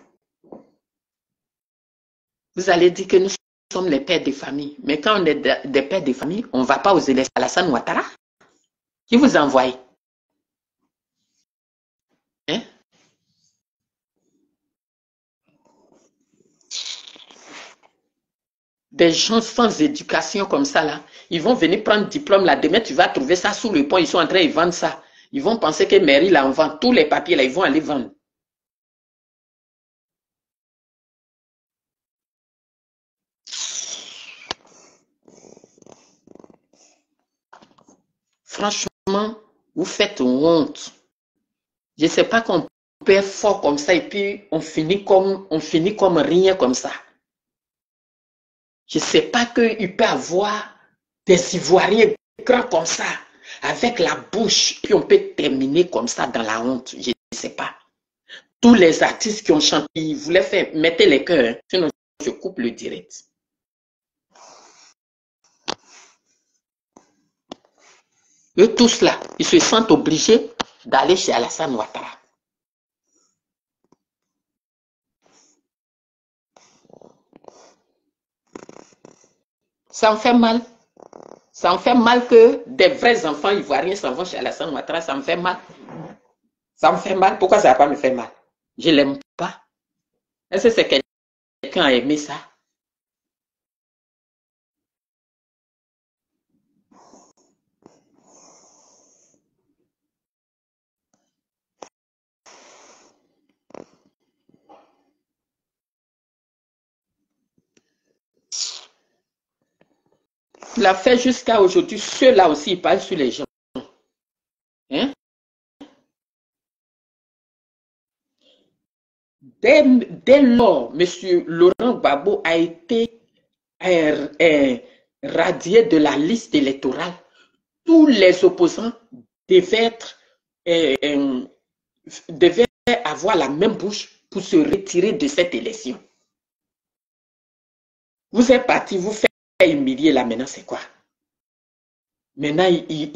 Vous allez dire que nous sommes les pères des familles. Mais quand on est des pères des familles, on ne va pas aux élections. Alassane Ouattara, qui vous envoie? Hein? Des gens sans éducation comme ça, là, ils vont venir prendre diplôme là. Demain, tu vas trouver ça sous le pont. Ils sont en train de vendre ça. Ils vont penser que mairie là, on vend tous les papiers là. Ils vont aller vendre. Franchement, vous faites honte. Je ne sais pas qu'on peut être fort comme ça et puis on finit comme rien comme ça. Je ne sais pas qu'il peut y avoir des Ivoiriens grands comme ça, avec la bouche, puis on peut terminer comme ça dans la honte. Je ne sais pas. Tous les artistes qui ont chanté, ils voulaient faire, mettez les cœurs, hein, sinon je coupe le direct. Eux tous là, ils se sentent obligés d'aller chez Alassane Ouattara. Ça en fait mal. Ça me fait mal que des vrais enfants ivoiriens s'en vont chez Alassane Ouattara. Ça me fait mal. Ça me fait mal. Pourquoi ça va pas me faire mal? Je l'aime pas. Est-ce que c'est quelqu'un a aimé ça? Il a fait jusqu'à aujourd'hui. Ceux-là aussi, ils parlent sur les gens. Hein? Dès lors, M. Laurent Gbagbo a été radié de la liste électorale, tous les opposants devaient avoir la même bouche pour se retirer de cette élection. Vous êtes parti, vous faites humilier là, maintenant c'est quoi? Maintenant, il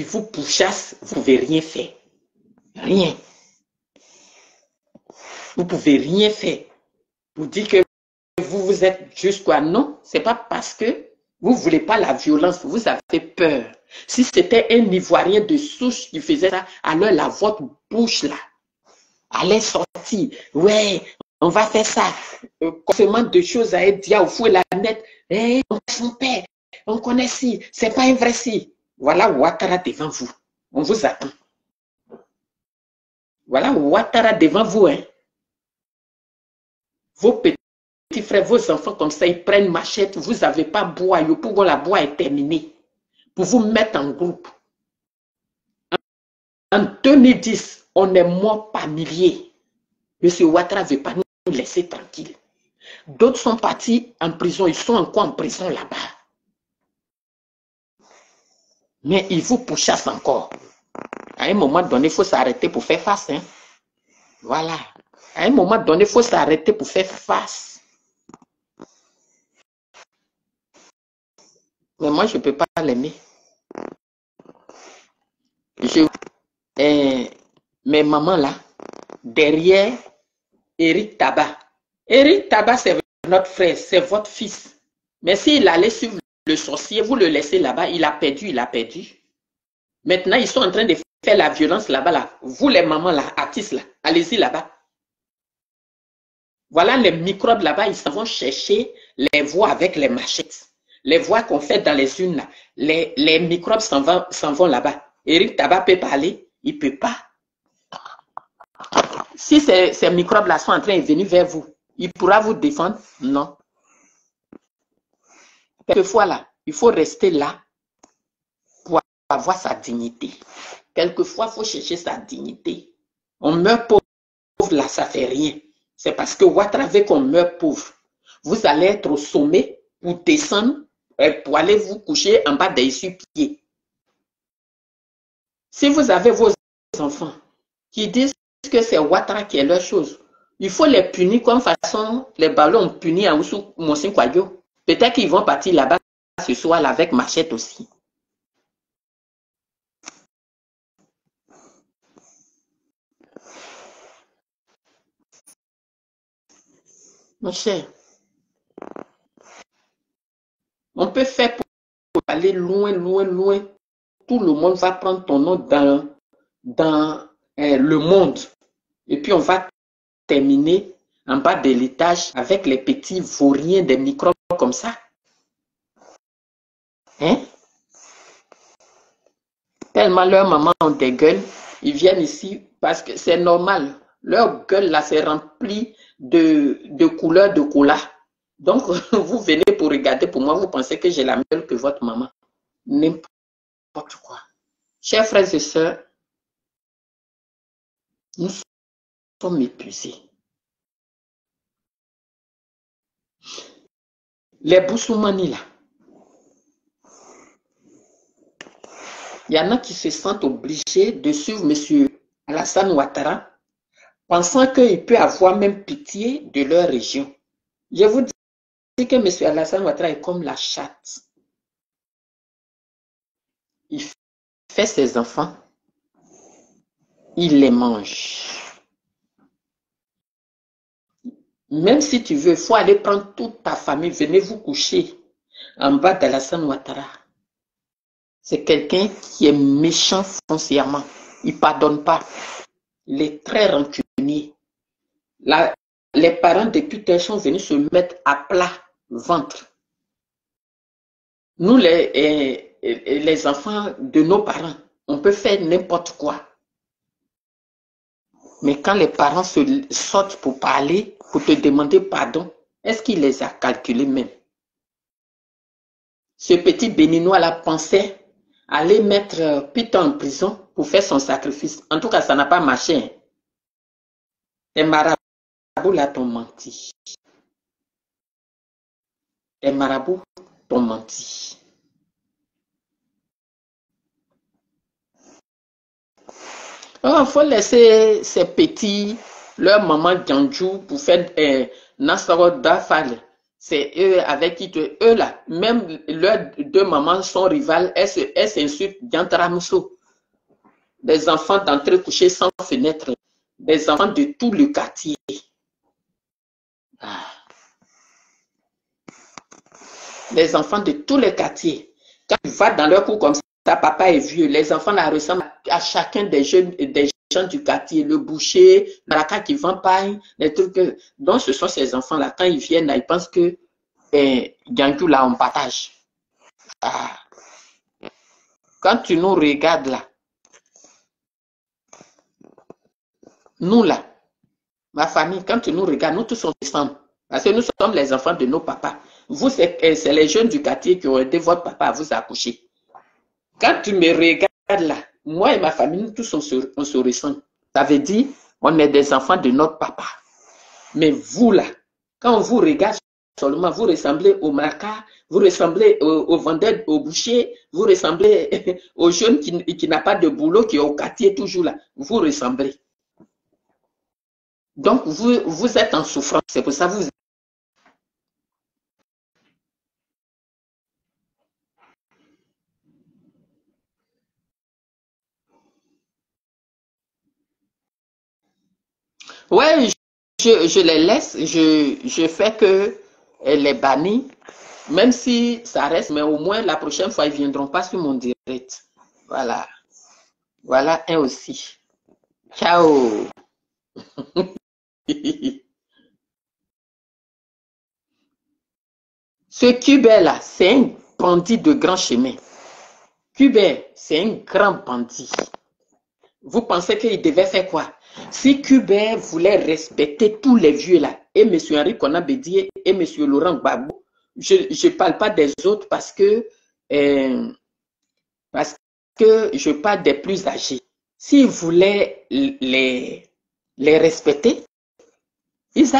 vous pourchasse, vous ne pouvez rien faire. Rien. Vous ne pouvez rien faire. Vous dites que vous êtes juste quoi? Non, ce n'est pas parce que vous ne voulez pas la violence, vous avez peur. Si c'était un Ivoirien de souche qui faisait ça, alors la votre bouche là allait sortir. Ouais, on va faire ça. Consomment de choses à être dit au fou et la net. Hey, on connaît son père, on connaît si, c'est pas un vrai si. Voilà Ouattara devant vous. On vous attend. Voilà Ouattara devant vous. Hein. Vos petits frères, vos enfants comme ça, ils prennent machette. Vous n'avez pas bois. Pour la bois est terminée. Pour vous mettre en groupe. En 2010, on est mort par milliers. Monsieur Ouattara ne veut pas nous laisser tranquilles. D'autres sont partis en prison. Ils sont encore en prison là-bas. Mais ils vous pourchassent encore. À un moment donné, il faut s'arrêter pour faire face. Hein? Voilà. À un moment donné, il faut s'arrêter pour faire face. Mais moi, je ne peux pas l'aimer. Mes mamans là, derrière Eric Tabat. Eric Tabat, c'est notre frère, c'est votre fils. Mais s'il allait suivre le sorcier, vous le laissez là-bas, il a perdu, il a perdu. Maintenant, ils sont en train de faire la violence là-bas. Là. Vous, les mamans là, artistes là, allez-y là-bas. Voilà les microbes là-bas, ils s'en vont chercher les voies avec les machettes. Les voies qu'on fait dans les unes là. Les microbes s'en vont là-bas. Eric Tabat peut parler, il ne peut pas. Si ces microbes là sont en train de venir vers vous, Il pourra vous défendre? Non. Quelquefois, là, il faut rester là pour avoir sa dignité. Quelquefois, il faut chercher sa dignité. On meurt pauvre, là, ça ne fait rien. C'est parce que Ouattara veut qu'on meurt pauvre. Vous allez être au sommet pour descendre, pour aller vous coucher en bas des essuie-pieds. Si vous avez vos enfants qui disent que c'est Ouattara qui est leur chose, il faut les punir comme façon les ballons punis à Oussou Monsin Kwayo. Peut-être qu'ils vont partir là-bas ce soir là, avec machette aussi. Mon cher, on peut faire pour aller loin, loin, loin. Tout le monde va prendre ton nom dans le monde. Et puis on va terminer en bas de l'étage avec les petits vauriens des microbes comme ça. Hein? Tellement leurs mamans ont des gueules, ils viennent ici parce que c'est normal. Leur gueule là, c'est rempli de couleurs de cola. Donc, vous venez pour regarder pour moi, vous pensez que j'ai la même gueule que votre maman. N'importe quoi. Chers frères et sœurs, nous sommes épuisés. Les Boussoumani là, il y en a qui se sentent obligés de suivre M. Alassane Ouattara, pensant qu'il peut avoir même pitié de leur région. Je vous dis que M. Alassane Ouattara est comme la chatte. Il fait ses enfants, il les mange. Même si tu veux, il faut aller prendre toute ta famille, venez vous coucher en bas d'Alassane Ouattara. C'est quelqu'un qui est méchant foncièrement. Il ne pardonne pas. Il est très rancunier. Les parents députés sont venus se mettre à plat ventre. Nous, les enfants de nos parents, on peut faire n'importe quoi. Mais quand les parents se sortent pour parler, pour te demander pardon, est-ce qu'il les a calculés même? Ce petit béninois là pensait aller mettre Python en prison pour faire son sacrifice. En tout cas, ça n'a pas marché. Les marabouts là t'ont menti. Les marabouts t'ont menti. Il faut laisser ces petits, leur maman Djandjou pour faire Nassaro Dafal. C'est eux avec qui eux là, même leurs deux mamans sont rivales, elles s'insultent Diantaramousso. Des enfants d'entrée couchés sans fenêtre, des enfants de tout le quartier. Ah. Les enfants de tous les quartiers. Quand tu vas dans leur cours comme ça, papa est vieux, les enfants là ressemblent à chacun des gens du quartier, le boucher, Maraka qui vend paille, les trucs. Donc ce sont ces enfants là, quand ils viennent là, ils pensent que Yankou là on partage. Ah. Quand tu nous regardes là, nous là, ma famille, quand tu nous regardes, nous tous sommes ensemble. Parce que nous sommes les enfants de nos papas. Vous, c'est les jeunes du quartier qui ont aidé votre papa à vous accoucher. Quand tu me regardes là, moi et ma famille, nous tous, on se ressemble. Ça veut dire, on est des enfants de notre papa. Mais vous là, quand on vous regarde seulement, vous ressemblez au marca, vous ressemblez au vendeur, au boucher, vous ressemblez aux jeunes qui n'a pas de boulot, qui est au quartier toujours là. Vous ressemblez. Donc, vous êtes en souffrance. C'est pour ça que vous... Ouais, je les laisse. Je fais que les bannis. Même si ça reste, mais au moins la prochaine fois, ils ne viendront pas sur mon direct. Voilà. Voilà un aussi. Ciao. Ce Cubain là, c'est un bandit de grand chemin. Cubain, c'est un grand bandit. Vous pensez qu'il devait faire quoi? Si Cubain voulait respecter tous les vieux là, et M. Henri Konan Bédié et M. Laurent Gbagbo. Je ne parle pas des autres parce que je parle des plus âgés. S'ils voulaient les respecter, il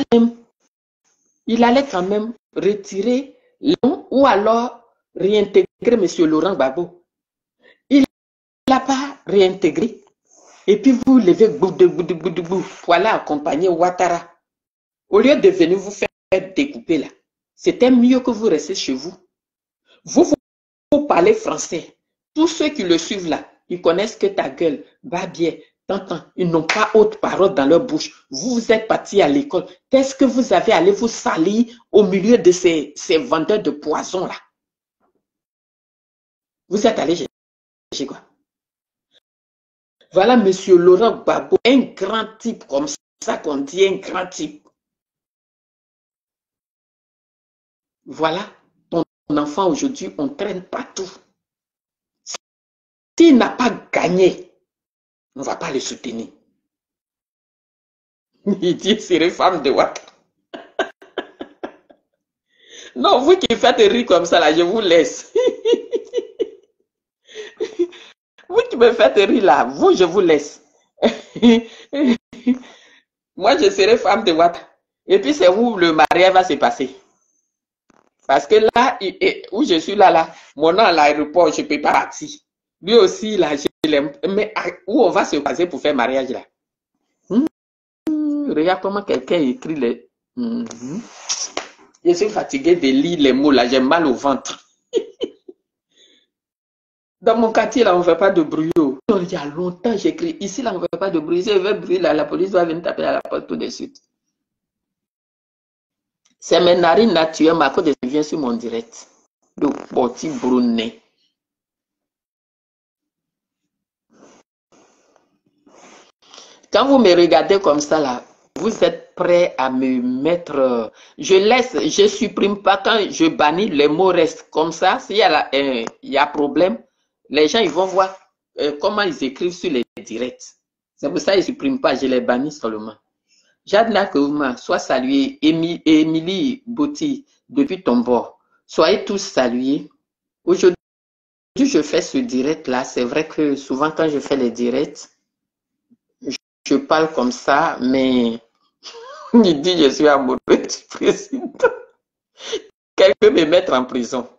allait quand même retirer le nom ou alors réintégrer M. Laurent Gbagbo. Il ne l'a pas réintégré. Et puis vous levez voilà, accompagner Ouattara. Au lieu de venir vous faire découper là, c'était mieux que vous restiez chez vous. Vous parlez français. Tous ceux qui le suivent là, ils connaissent que ta gueule va bien. T'entends, ils n'ont pas autre parole dans leur bouche. Vous êtes partis à l'école. Qu'est-ce que vous avez allé vous salir au milieu de ces vendeurs de poison là? Vous êtes allé chez quoi? Voilà Monsieur Laurent Gbagbo, un grand type comme ça qu'on dit, un grand type. Voilà, ton enfant aujourd'hui, on traîne partout. S'il n'a pas gagné, on ne va pas le soutenir. Il dit, c'est une femme de Ouattara. Non, vous qui faites rire comme ça, là, je vous laisse. Vous qui me faites rire là, vous, je vous laisse. Moi, je serai femme de Ouattara. Et puis, c'est où le mariage va se passer. Parce que là, où je suis là, mon nom à l'aéroport, je ne peux pas partir. Lui aussi, là, je l'aime. Mais où on va se passer pour faire mariage là? Regarde comment quelqu'un écrit les... Je suis fatigué de lire les mots là, j'ai mal au ventre. Dans mon quartier là, on ne fait pas de bruit. Il y a longtemps, j'écris. Ici là, on ne fait pas de bruit. Si je veux bruit là, la police va venir taper à la porte tout de suite. C'est mes narines naturelles, ma côte vient sur mon direct. Le petit brunet. Quand vous me regardez comme ça là, vous êtes prêt à me mettre... je supprime pas quand je bannis, les mots restent comme ça. S'il y a problème, les gens ils vont voir comment ils écrivent sur les directs. C'est pour ça que je ne supprime pas, je les bannis seulement. Jadna Kouma, sois salué. Émilie Botti, depuis ton bord. Soyez tous salués. Aujourd'hui, je fais ce direct là. C'est vrai que souvent quand je fais les directs, je parle comme ça, mais il dit je suis amoureux du président. Quelqu'un veut me mettre en prison.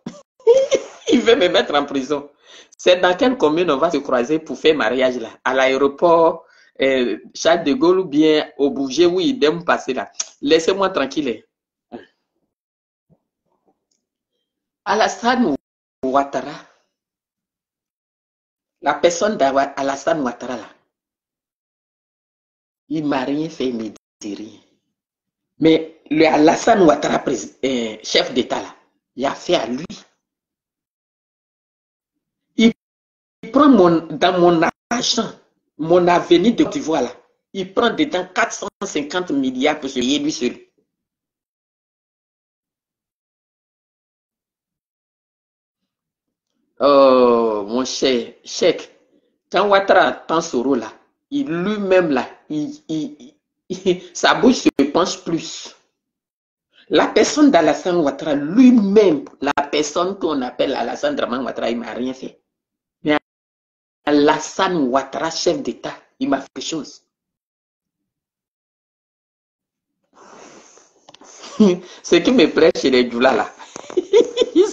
Il veut me mettre en prison. C'est dans quelle commune on va se croiser pour faire mariage là? À l'aéroport, Charles de Gaulle ou bien au Bouger où il aime passer là. Laissez-moi tranquille. Alassane Ouattara, la personne d'Alassane Ouattara là, il ne m'a rien fait, il me dit rien. Mais le Alassane Ouattara, chef d'État là, il a fait à lui. Il prend dans mon argent, mon avenir de Côte d'Ivoire là, il prend dedans 450 milliards pour se payer lui seul. Oh, mon cher, chèque, quand Ouattara attend ce rôle là, lui-même là, sa bouche se penche plus. La personne d'Alassane Ouattara, lui-même, la personne qu'on appelle Alassane Draman Ouattara, il ne m'a rien fait. Mais Alassane Ouattara, chef d'État, il m'a fait quelque chose. Ce qui me plaît chez les Djoula là,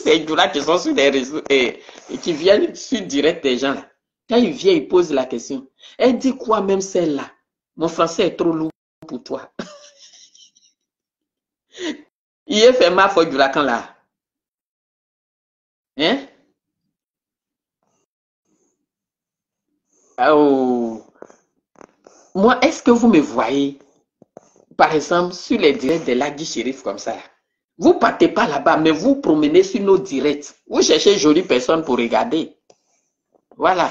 ces Djoula qui sont sur les réseaux et qui viennent sur direct des gens là. Quand ils viennent, ils posent la question. Elle dit quoi même celle-là? Mon français est trop lourd pour toi. Il est fait ma faute du lacan là. Hein? Oh. Moi, est-ce que vous me voyez, par exemple, sur les directs de l'Adi Shérif comme ça? Vous partez pas là-bas, mais vous promenez sur nos directs. Vous cherchez jolie personne pour regarder. Voilà.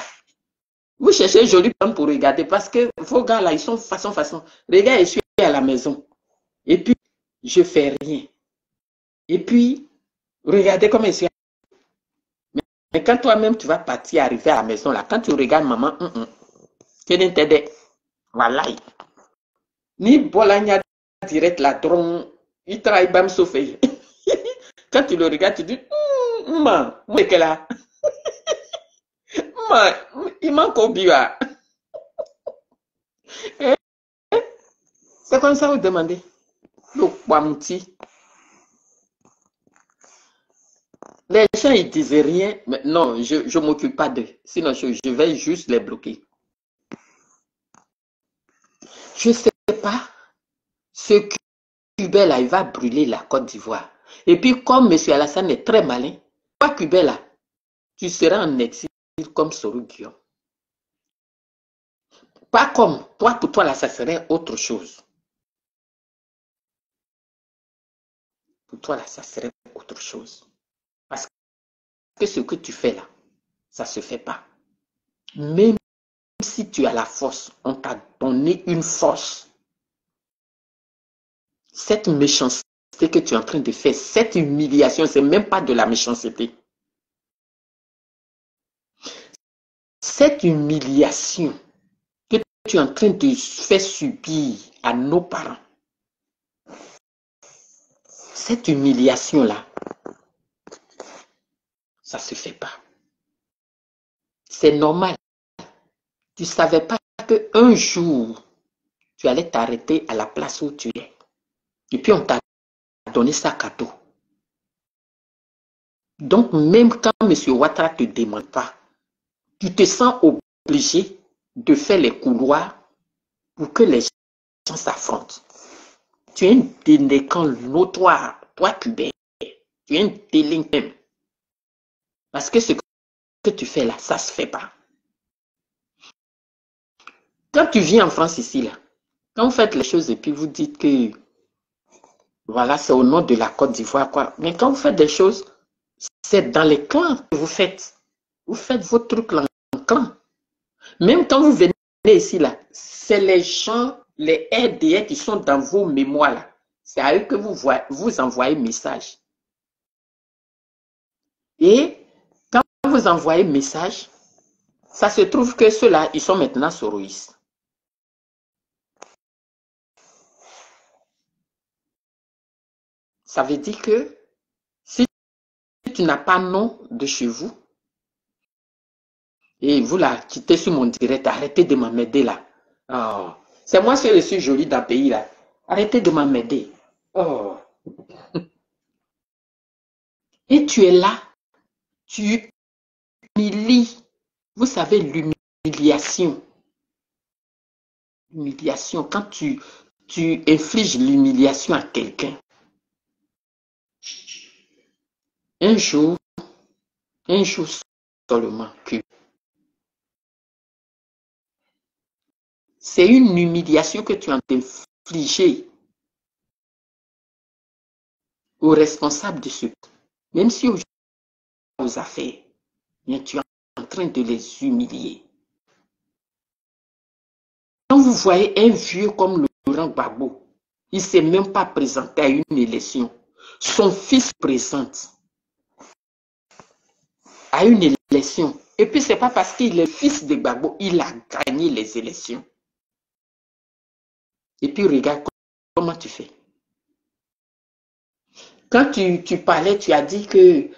Vous cherchez jolie personne pour regarder parce que vos gars là, ils sont façon. Regarde, je suis à la maison. Et puis, je fais rien. Et puis, regardez comment je suis. Mais quand toi-même, tu vas partir, arriver à la maison là, quand tu regardes maman, tu n'es t'aider. Voilà. Ni bolagna direct là, dron, il travaille bam saufé. Quand tu le regardes, tu dis, moi, que là. Il manque au biwa. C'est comme ça vous demandez. Le Kwamti. Les gens, ils disent rien. Mais non, je ne m'occupe pas d'eux. Sinon, je vais juste les bloquer. Je ne sais pas. Ce Cubain là, il va brûler la Côte d'Ivoire. Et puis, comme M. Alassane est très malin, toi, Cubain là, tu seras en exil comme Soro Guillaume. Pas comme toi, pour toi là, ça serait autre chose. Pour toi là, ça serait autre chose. Parce que ce que tu fais là, ça ne se fait pas. Même si tu as la force, on t'a donné une force. Cette méchanceté que tu es en train de faire, cette humiliation, ce n'est même pas de la méchanceté. Cette humiliation que tu es en train de faire subir à nos parents, cette humiliation-là, ça ne se fait pas. C'est normal. Tu ne savais pas qu'un jour, tu allais t'arrêter à la place où tu es. Et puis, on t'a donné ça cadeau. Donc, même quand M. Ouattara ne te demande pas, tu te sens obligé de faire les couloirs pour que les gens s'affrontent. Tu es un délinquant notoire, toi, Cubain. Tu es un délinquant. Parce que ce que tu fais là, ça ne se fait pas. Quand tu viens en France ici, là, quand vous faites les choses et puis vous dites que voilà, c'est au nom de la Côte d'Ivoire, quoi. Mais quand vous faites des choses, c'est dans les clans que vous faites. Vous faites vos trucs en clan. Même quand vous venez ici, là, c'est les gens, les RDR qui sont dans vos mémoires, là. C'est à eux que vous envoyez message. Et quand vous envoyez message, ça se trouve que ceux-là, ils sont maintenant soroïstes. Ça veut dire que si tu n'as pas nom de chez vous, et vous là, quittez sur mon direct, arrêtez de m'emmerder là. Oh. C'est moi seul je suis joli dans le pays là. Arrêtez de m'emmerder. Oh. Et tu es là, tu humilies. Vous savez, l'humiliation. L'humiliation, quand tu infliges l'humiliation à quelqu'un, un jour seulement que c'est une humiliation que tu as infligée aux responsables de ce, même si aux affaires, mais tu es en train de les humilier. Quand vous voyez un vieux comme Laurent Gbagbo, il ne s'est même pas présenté à une élection. Son fils présente à une élection. Et puis, ce n'est pas parce qu'il est fils de Gbagbo, il a gagné les élections. Et puis, regarde comment tu fais. Quand tu parlais, tu as dit que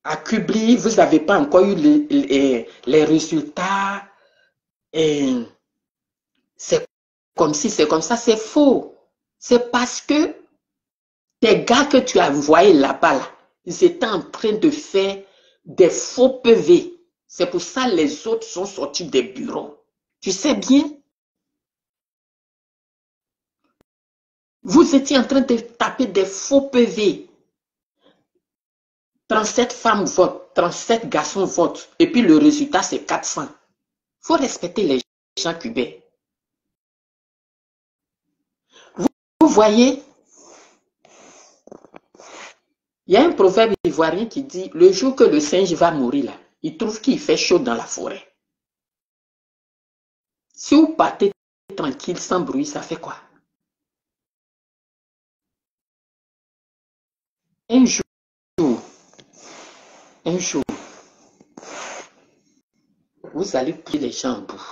à Kubli, vous n'avez pas encore eu les résultats. C'est comme si, c'est comme ça, c'est faux. C'est parce que tes gars que tu as envoyés là-bas, là, ils étaient en train de faire des faux PV. C'est pour ça que les autres sont sortis des bureaux. Tu sais bien. Vous étiez en train de taper des faux PV. 37 femmes votent, 37 garçons votent. Et puis le résultat, c'est 400. Il faut respecter les gens cubains. Vous voyez, il y a un proverbe ivoirien qui dit, le jour que le singe va mourir, là, il trouve qu'il fait chaud dans la forêt. Si vous partez tranquille, sans bruit, ça fait quoi? Un jour, vous allez pousser les gens en bout.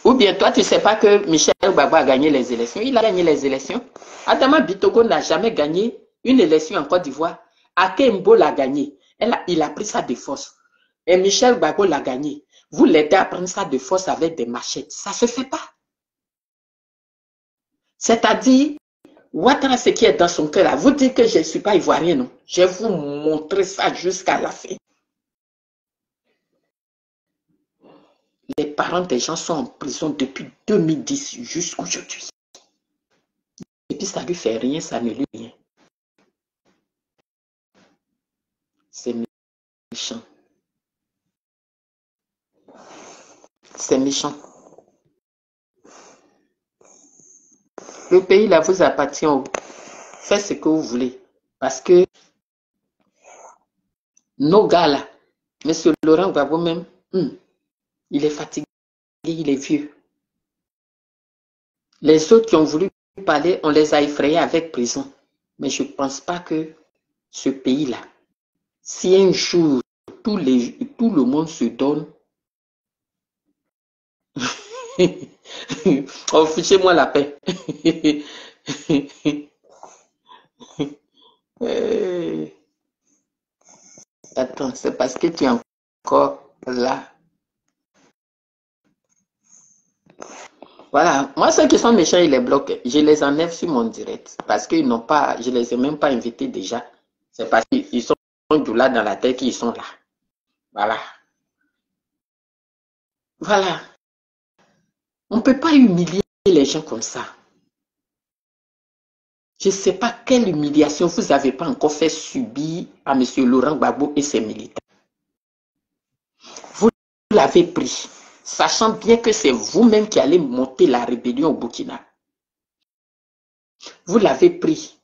Ou bien toi, tu ne sais pas que Michel Gbagbo a gagné les élections. Il a gagné les élections. Adama Bitogo n'a jamais gagné une élection en Côte d'Ivoire. Akembo l'a gagné. Il a pris ça de force. Et Michel Gbagbo l'a gagné. Vous l'aidez à prendre ça de force avec des machettes. Ça ne se fait pas. C'est-à-dire, Ouattara, ce qui est dans son cœur, là, vous dites que je ne suis pas ivoirien, non? Je vais vous montrer ça jusqu'à la fin. Les parents des gens sont en prison depuis 2010 jusqu'à aujourd'hui. Et puis ça ne lui fait rien, ça ne lui rien. C'est méchant. C'est méchant. Le pays là vous appartient. Faites ce que vous voulez. Parce que nos gars là, M. Laurent Gbagbo même, il est fatigué, il est vieux. Les autres qui ont voulu parler, on les a effrayés avec prison. Mais je ne pense pas que ce pays-là, si un jour tout le monde se donne, oh, fichez-moi la paix. Attends, c'est parce que tu es encore là. Voilà, moi ceux qui sont méchants, ils les bloquent. Je les enlève sur mon direct parce qu'ils n'ont pas, je les ai même pas invités déjà. C'est parce qu'ils sont du là dans la tête qu'ils sont là. Voilà. Voilà. On ne peut pas humilier les gens comme ça. Je ne sais pas quelle humiliation vous n'avez pas encore fait subir à M. Laurent Gbagbo et ses militants. Vous l'avez pris, sachant bien que c'est vous-même qui allez monter la rébellion au Burkina. Vous l'avez pris,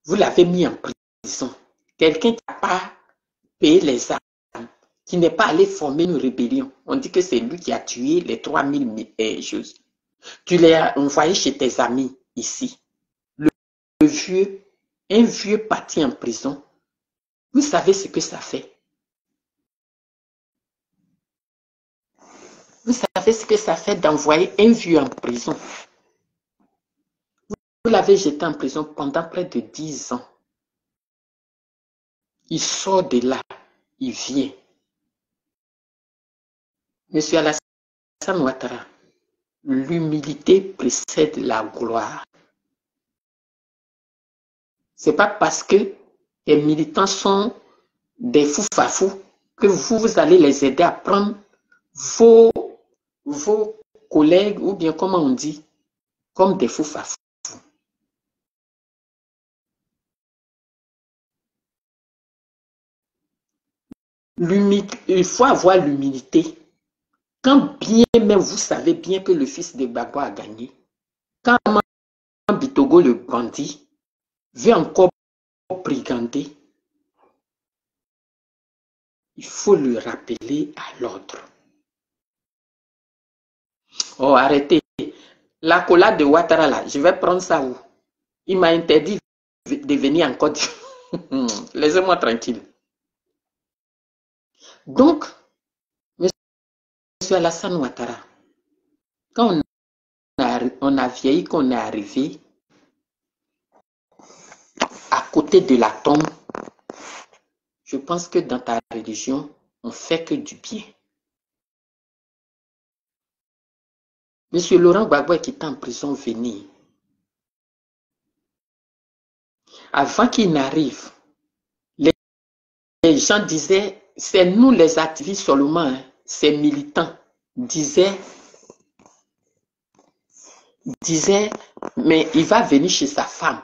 vous l'avez mis en prison. Quelqu'un qui n'a pas payé les armes, qui n'est pas allé former une rébellion. On dit que c'est lui qui a tué les 3000 choses. Tu l'as envoyé chez tes amis ici. Un vieux parti en prison. Vous savez ce que ça fait. Vous savez ce que ça fait d'envoyer un vieux en prison. Vous l'avez jeté en prison pendant près de 10 ans. Il sort de là, il vient. Monsieur Alassane Ouattara, l'humilité précède la gloire. Ce n'est pas parce que les militants sont des fous-fafous que vous allez les aider à prendre vos collègues, ou bien comment on dit, comme des fous-fafous. Il faut avoir l'humilité. Quand bien même vous savez bien que le fils de Gbagbo a gagné, quand Bitogo le bandit veut encore brigander, il faut le rappeler à l'ordre. Oh, arrêtez. La collade de Ouattara, là, je vais prendre ça où? Il m'a interdit de venir en Côte d'Ivoire. Laissez-moi tranquille. Donc, M. Alassane Ouattara, quand on a vieilli, qu'on est arrivé à côté de la tombe, je pense que dans ta religion, on ne fait que du bien. Monsieur Laurent Gbagbo qui est en prison venir. Avant qu'il n'arrive, les gens disaient, c'est nous les activistes seulement, hein, ces militants disaient, mais il va venir chez sa femme.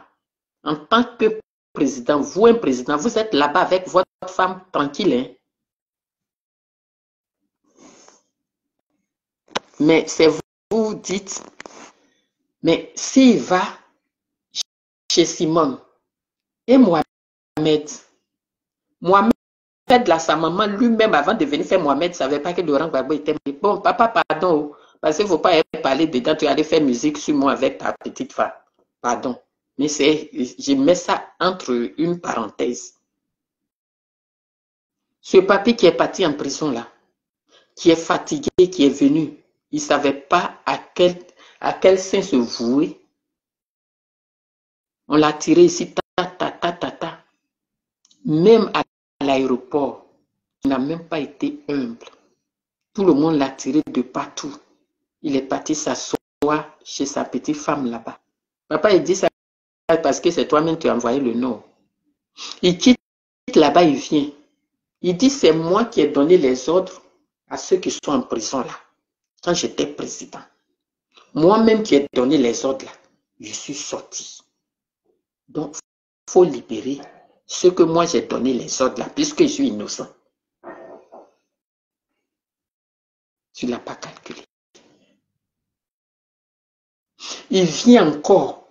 En tant que président, vous un président, vous êtes là-bas avec votre femme tranquille. Hein? Mais c'est vous dites, mais s'il va chez Simone et Mohamed, là, sa maman lui-même, avant de venir faire Mohamed, ne savait pas que Laurent Gbagbo était bon. Papa, pardon, parce qu'il ne faut pas parler dedans, tu allais faire musique sur moi avec ta petite femme. Pardon. Mais je mets ça entre une parenthèse. Ce papy qui est parti en prison là, qui est fatigué, qui est venu, Il ne savait pas à quel sein se vouer. On l'a tiré ici, ta, ta, ta, ta, ta. Même à l'aéroport, il n'a même pas été humble. Tout le monde l'a tiré de partout. Il est parti s'asseoir chez sa petite femme là-bas. Papa, il dit ça parce que c'est toi-même qui as envoyé le nom. Il quitte là-bas, il vient. Il dit, c'est moi qui ai donné les ordres à ceux qui sont en prison là, quand j'étais président. Moi-même qui ai donné les ordres là, je suis sorti. Donc, il faut libérer ceux que moi j'ai donné les ordres là, puisque je suis innocent. Tu ne l'as pas calculé. Il vient encore.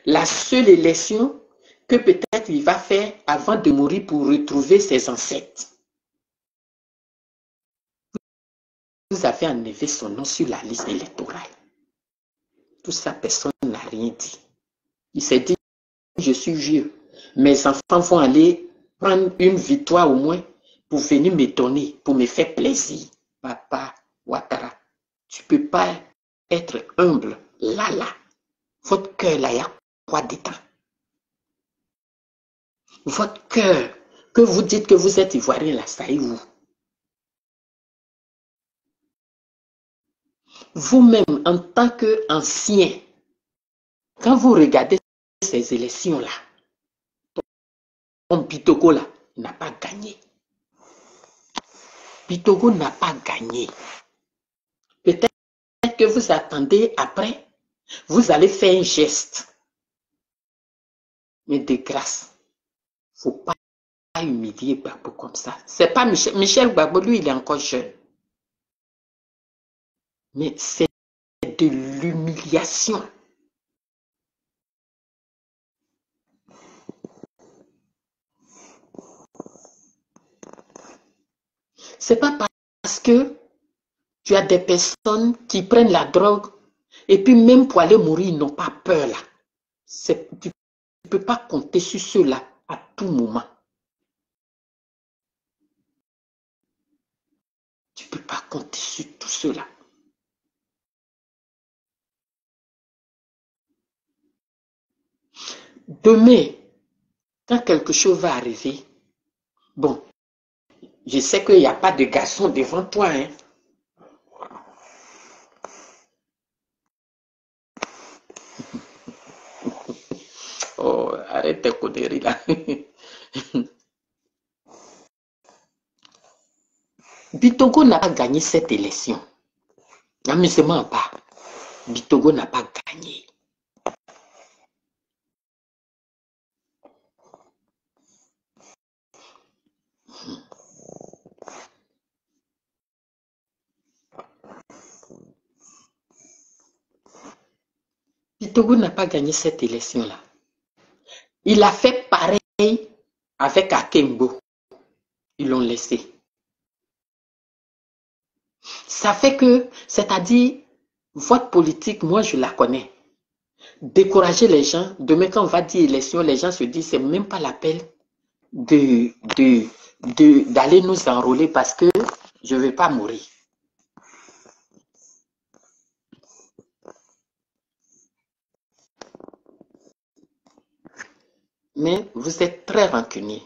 La seule élection que peut-être il va faire avant de mourir pour retrouver ses ancêtres. Vous avez enlevé son nom sur la liste électorale. Tout ça, personne n'a rien dit. Il s'est dit, je suis vieux. Mes enfants vont aller prendre une victoire au moins pour venir me donner, pour me faire plaisir. Papa Ouattara, tu ne peux pas être humble là. Votre cœur là, il y a quoi dedans? Votre cœur, que vous dites que vous êtes ivoirien là, ça est où? Vous-même, en tant qu'ancien, quand vous regardez ces élections-là, ton Bitogo là n'a pas gagné. Bitogo n'a pas gagné. Peut-être que vous attendez après, vous allez faire un geste. Mais de grâce, il ne faut pas humilier Gbagbo comme ça. C'est pas Michel Gbagbo, lui, il est encore jeune. Mais c'est de l'humiliation. C'est pas parce que tu as des personnes qui prennent la drogue et puis même pour aller mourir, ils n'ont pas peur là. Tu ne peux pas compter sur ceux-là à tout moment. Tu ne peux pas compter sur tout cela. Demain, quand quelque chose va arriver, bon, je sais qu'il n'y a pas de garçon devant toi, hein. Oh, arrête tes conneries là. Bitogo n'a pas gagné cette élection. N'amusement pas. Bitogo n'a pas gagné. Bitogo n'a pas gagné cette élection-là. Il a fait pareil avec Akembo. Ils l'ont laissé. Ça fait que, c'est-à-dire, votre politique, moi je la connais. Décourager les gens, demain quand on va dire élection, les gens se disent c'est même pas la peine d'aller nous enrôler parce que je ne vais pas mourir. Mais vous êtes très rancunier.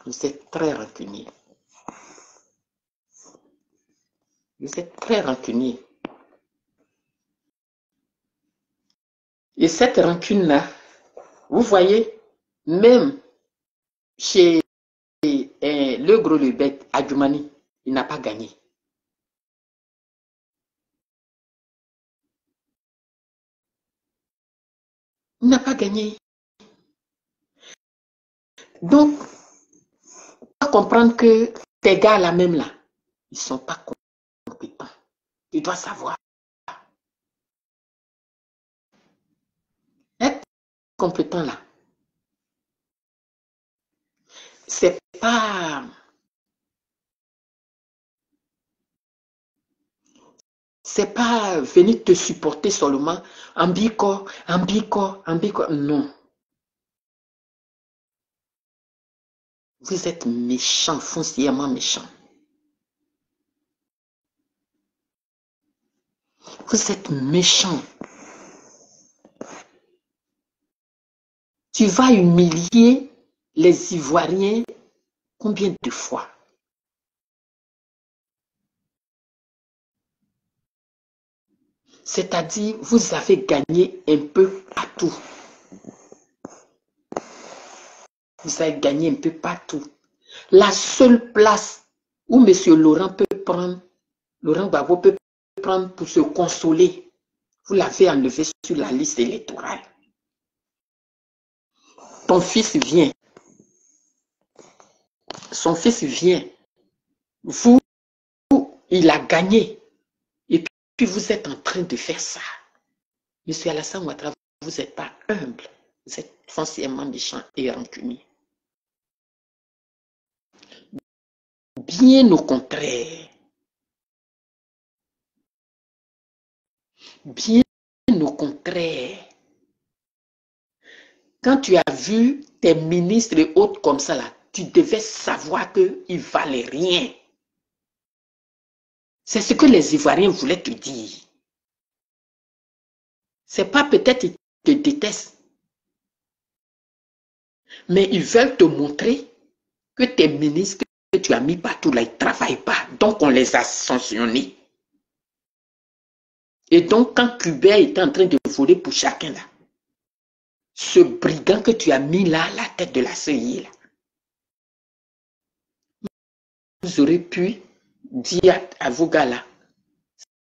Vous êtes très rancunier. Vous êtes très rancunier. Et cette rancune-là, vous voyez, même chez le gros Lebet, Adjoumani, il n'a pas gagné. Il n'a pas gagné. Donc, tu dois comprendre que tes gars là même là, ils ne sont pas compétents. Tu dois savoir. Être compétent là, c'est pas venir te supporter seulement en bico, non. Vous êtes méchant, foncièrement méchant. Vous êtes méchant. Tu vas humilier les Ivoiriens combien de fois? C'est-à-dire, vous avez gagné un peu partout. Vous avez gagné un peu partout. La seule place où M. Laurent Gbagbo peut prendre pour se consoler, vous l'avez enlevé sur la liste électorale. Ton fils vient. Son fils vient. Vous, il a gagné. Et puis vous êtes en train de faire ça. Monsieur Alassane Ouattara, vous n'êtes pas humble. Vous êtes foncièrement méchant et rancunier. Bien au contraire. Bien au contraire. Quand tu as vu tes ministres et autres comme ça, là, tu devais savoir qu'ils ne valaient rien. C'est ce que les Ivoiriens voulaient te dire. C'est pas peut-être qu'ils te détestent, mais ils veulent te montrer que tes ministres que tu as mis partout là, ils ne travaillent pas. Donc, on les a sanctionnés. Et donc, quand Cuba était en train de voler pour chacun là, ce brigand que tu as mis là, à la tête de la CEI là, vous aurez pu dire à vos gars là,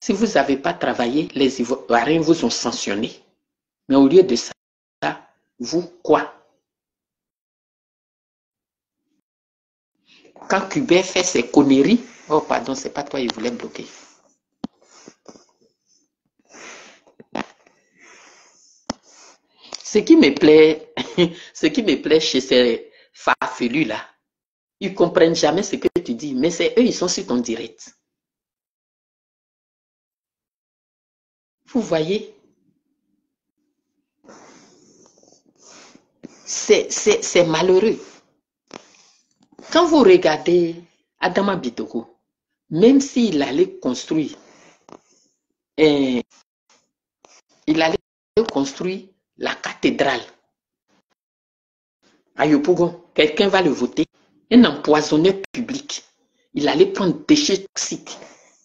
si vous n'avez pas travaillé, les Ivoiriens vous ont sanctionné. Mais au lieu de ça, vous quoi? Quand Cuba fait ses conneries, oh pardon, c'est pas toi, il voulait bloquer. Ce qui me plaît chez ces farfelus là, ils ne comprennent jamais ce que tu dis, mais c'est eux, ils sont sur ton direct. Vous voyez? C'est malheureux. Quand vous regardez Adama Bitoko, même s'il allait construire, la cathédrale à Yopougon, quelqu'un va le voter, un empoisonneur public. Il allait prendre des déchets toxiques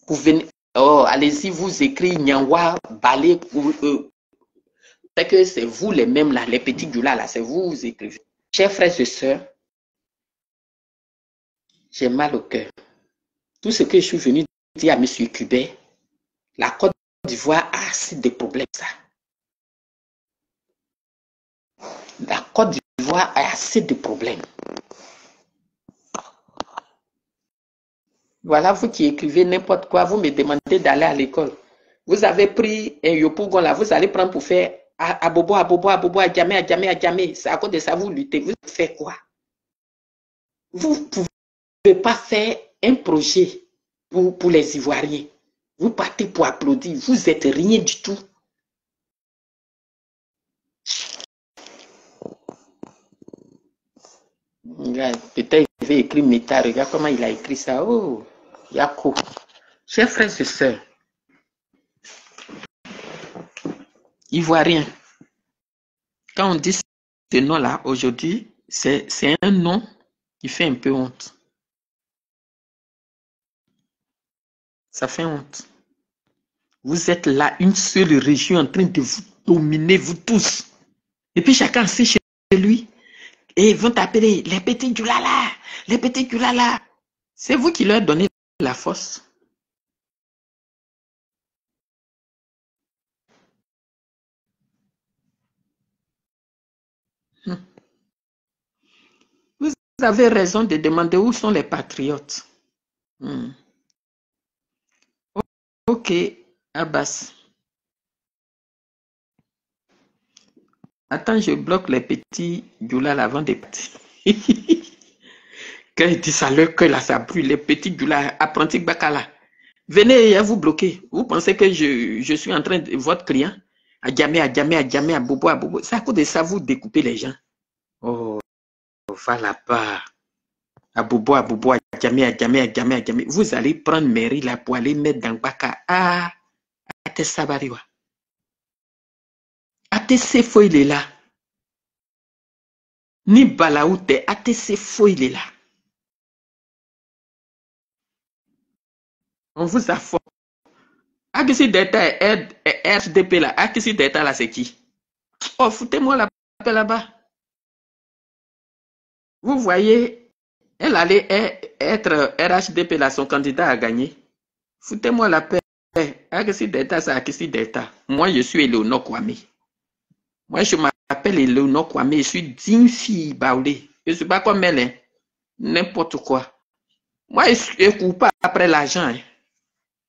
pour venir. Oh, allez-y, vous écrivez Nyanwa, Balé, c'est que c'est vous les mêmes là, les petits Djoula là, c'est vous, vous écrivez. Chers frères et sœurs, j'ai mal au cœur. Tout ce que je suis venu dire à M. Kubé, la Côte d'Ivoire a assez de problèmes, ça. La Côte d'Ivoire a assez de problèmes. Voilà, vous qui écrivez n'importe quoi, vous me demandez d'aller à l'école. Vous avez pris un Yopougon là, vous allez prendre pour faire Abobo, Adjamé. C'est à cause de ça, vous luttez. Vous faites quoi? Vous ne pouvez pas faire un projet pour les Ivoiriens. Vous partez pour applaudir. Vous n'êtes rien du tout. Peut-être il avait écrit Meta. Regarde comment il a écrit ça. Oh, Yako. Chers frères et sœurs, Ivoiriens, quand on dit ce nom-là, aujourd'hui, c'est un nom qui fait un peu honte. Ça fait honte. Vous êtes là, une seule région en train de vous dominer, vous tous. Et puis chacun sait chez lui. Et ils vont t'appeler les petits Djoulala, les petits Djoulala. C'est vous qui leur donnez la force. Vous avez raison de demander où sont les patriotes. Ok, Abbas. Attends, je bloque les petits Djoulala avant de partir. Quand il dit ça, leur cœur là, ça brûle. Les petits Djoulala, apprentis Bakala. Venez vous bloquer. Vous pensez que je suis en train de votre client? Adjamé, à Bobo. C'est à cause de ça, vous découpez les gens. Oh, voilà pas. À Bobo, Adjamé. Vous allez prendre mairie là pour aller mettre dans Baka. Ah, ate sabariwa. Ate sefo il est là. Ni balaoute, ate sefo il est là. On vous a fort. Akisi Deta RHDP là, Akisi Deta là, c'est qui? Oh, foutez-moi la paix là-bas. Vous voyez, elle allait être RHDP là, son candidat a gagné. Foutez-moi la paix. Akisi Deta, c'est Akisi Deta. Moi, je suis Eleonore Kwame. Moi, je m'appelle Eleonore Kwame. Je suis digne fille baoulée. Je ne suis pas comme elle, hein. N'importe quoi. Moi, je ne cours pas après l'argent. Hein.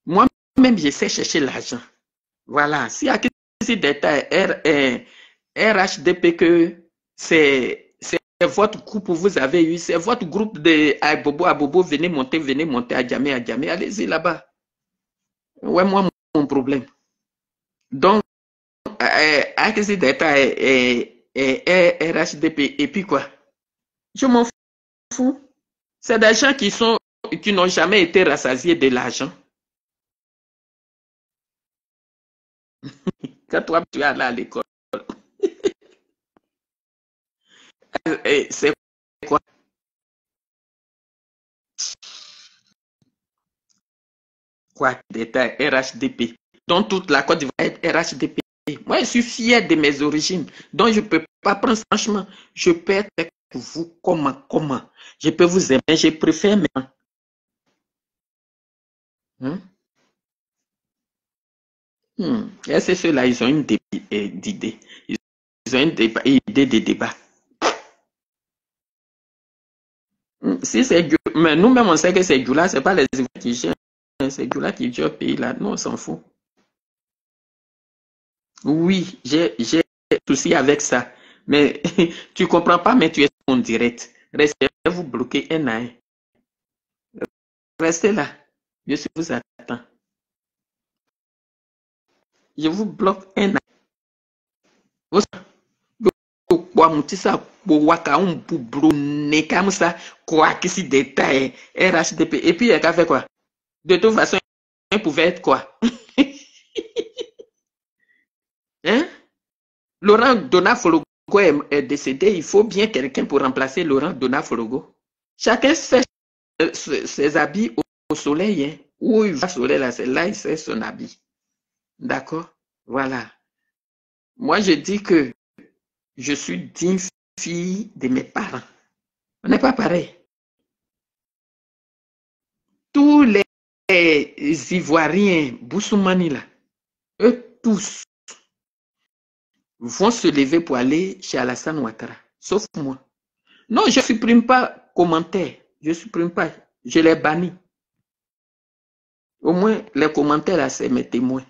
Moi-même, je sais chercher l'argent. Voilà. Si Akisi Deta RHDP que c'est votre groupe que vous avez eu, c'est votre groupe de Abobo, venez monter à Djamé, allez-y là-bas. Ouais, moi, mon problème. Donc, Akisi Deta RHDP, et puis quoi? Je m'en fous. C'est des gens qui n'ont jamais été rassasiés de l'argent. Quand toi, tu es allé à l'école, c'est quoi? Quoi d'État RHDP? Donc toute la Côte d'Ivoire est RHDP. Moi, je suis fier de mes origines. Donc je ne peux pas prendre, franchement, je peux être avec vous comment? Je peux vous aimer, je préfère maintenant. Et c'est ceux-là, ils ont une idée. Ils ont une idée de débat. Si c'est mais nous-mêmes, on sait que c'est Djoula, ce n'est pas les Ivoiriens qui gèrent. C'est Djoula qui gère le pays là. Nous, on s'en fout. Oui, j'ai souci avec ça. Mais tu ne comprends pas, mais tu es en direct. Restez, vous bloquez un à un. Restez là. Je vous attends. Je vous bloque un à un. Kwa mutisa waka bubro ne comme ça quoi que si détail RHDP et puis il a fait quoi de toute façon il pouvait être quoi hein Laurent Donafologo est décédé, il faut bien quelqu'un pour remplacer Laurent Donafologo. Chacun fait ses habits au soleil hein. Où il va au soleil là, c'est là il fait son habit. D'accord. Voilà, moi je dis que je suis digne fille de mes parents. On n'est pas pareil. Tous les Ivoiriens, Boussoumani là, eux tous vont se lever pour aller chez Alassane Ouattara, sauf moi. Non, je ne supprime pas commentaires, je ne supprime pas, je les bannis. Au moins, les commentaires là, c'est mes témoins.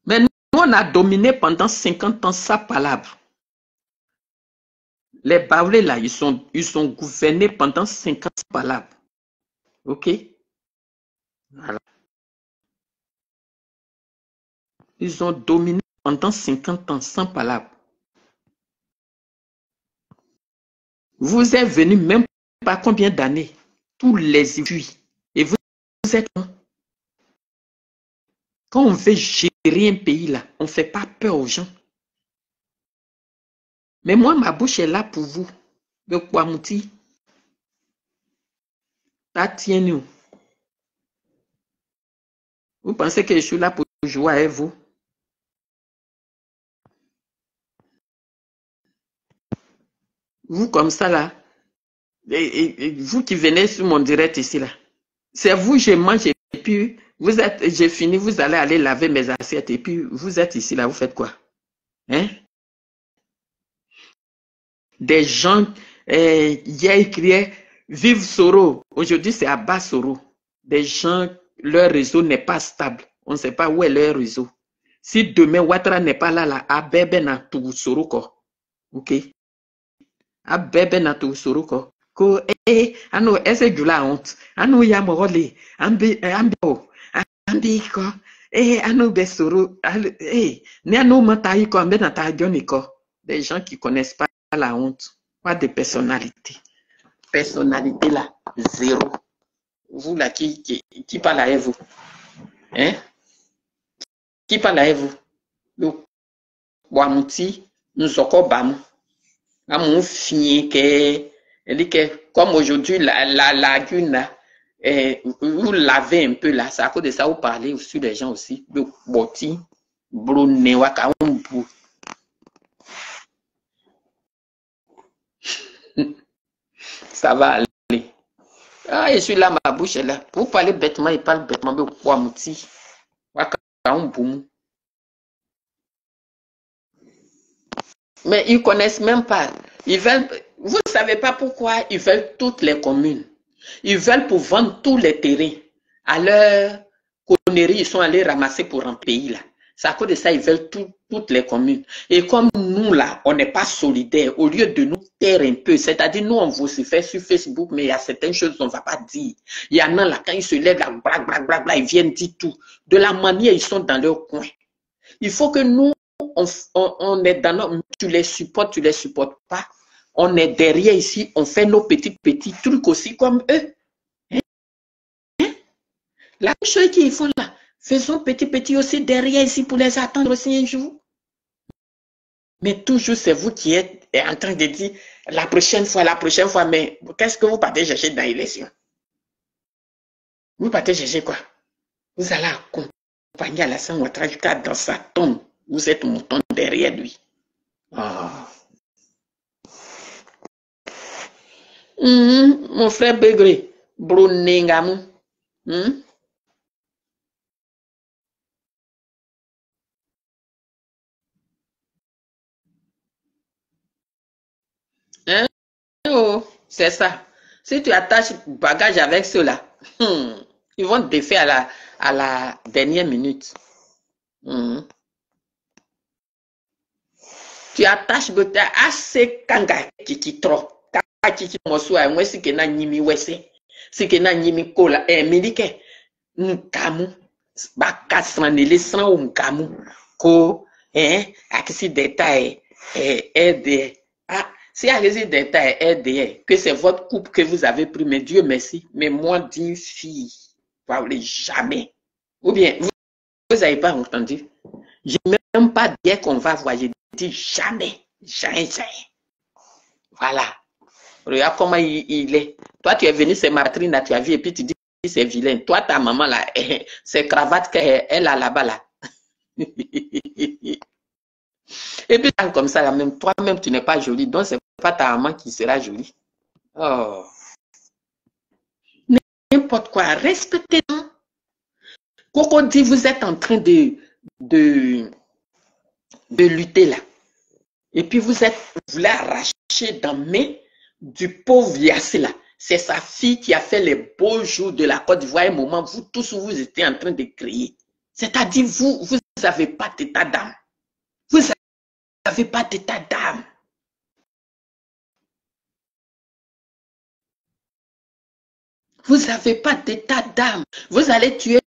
Mais nous, on a dominé pendant 50 ans sa palabre. Les Baoulés là, ils sont gouvernés pendant 50 ans palabres. Ok? Voilà. Ils ont dominé pendant 50 ans sans palabre. Vous êtes venus même pas combien d'années? Tous les épuis. Et vous êtes quand on veut gérer un pays là, on ne fait pas peur aux gens. Mais moi, ma bouche est là pour vous. De quoi mouti? Tatienne. Vous pensez que je suis là pour jouer avec vous? Vous comme ça là, et vous qui venez sur mon direct ici là, c'est vous, je mange et puis j'ai fini, vous allez aller laver mes assiettes et puis vous êtes ici là, vous faites quoi? Hein? Des gens, hier écrit Vive Soro, aujourd'hui c'est Abba Soro. Des gens, leur réseau n'est pas stable, on ne sait pas où est leur réseau. Si demain Ouattara n'est pas là, Abebe na tout Soro ko. Ok? Abebe na tout Soro ko. Ko ano ese jula honte. Ano ya morole. Ambi ko. Ano be Soro. Ni ano matayi ko ambe na ta joni ko. Des gens qui connaissent pas la honte. Pas de personnalité. personnalité là, zéro. Vous là qui parle avec vous? Hein? Qui parle avec vous? Donc, Boamouti, nous encore bam. À mon fini que, comme aujourd'hui, la lagune là, vous lavez un peu là, c'est à cause de ça, vous parlez sur les gens aussi. Donc, Boti, Brune, Wakaumbu. Ça va aller. Ah, je suis là, ma bouche est là. Vous parlez bêtement, il parle bêtement, mais Boamouti, Wakaumbu. Mais ils ne connaissent même pas. Ils veulent, vous ne savez pas pourquoi ils veulent toutes les communes. Ils veulent pour vendre tous les terrains. À leur connerie, ils sont allés ramasser pour un pays là. C'est à cause de ça ils veulent toutes les communes. Et comme nous là, on n'est pas solidaires, au lieu de nous taire un peu, c'est-à-dire nous on vous fait sur Facebook, mais il y a certaines choses qu'on ne va pas dire. Il y en a là, quand ils se lèvent là, blablabla, ils viennent dire tout. De la manière ils sont dans leur coin. Il faut que nous, on est dans nos, tu les supportes pas. On est derrière ici, on fait nos petits trucs aussi comme eux. Hein? La chose qu'ils font là, faisons petit aussi derrière ici pour les attendre aussi un jour. Mais toujours c'est vous qui êtes en train de dire la prochaine fois, mais qu'est-ce que vous partez chercher dans l'élection? Vous partez chercher quoi? Vous allez accompagner Alassane Ouattara jusqu'à dans sa tombe. Vous êtes mouton derrière lui. Oh. Mon frère Begré, Bruningamou. Hein? Oh, c'est ça. Si tu attaches bagage avec ceux-là, ils vont te défaire à la dernière minute. Tu attaches assez kanga kiki trop. Kiki mosu a moi si que na nyimi wese. Si que na nyimi kola milike nkamu baka sanele san o nkamu ko akisi détail aide si akisi détail aide que c'est votre couple que vous avez pris, mais Dieu merci, mais moi d'une fille pas jamais. Ou bien vous avez pas entendu? J'ai même pas dit qu'on va voyager. Dit jamais. Voilà. Regarde comment il est. Toi, tu es venu, c'est Matrine, tu as vu, et puis tu dis c'est vilain. Toi, ta maman, là, c'est cravate qu'elle a là-bas, là. Et puis, comme ça, là, même toi-même, tu n'es pas jolie. Donc, c'est pas ta maman qui sera jolie. Oh. N'importe quoi. Respectez-nous. Coco dit, vous êtes en train de lutter, là. Et puis vous voulez arracher dans main du pauvre Yassé là. C'est sa fille qui a fait les beaux jours de la Côte d'Ivoire. Un moment, vous tous, vous étiez en train de crier. C'est-à-dire, vous n'avez pas d'état d'âme. Vous n'avez pas d'état d'âme. Vous n'avez pas d'état d'âme. Vous allez tuer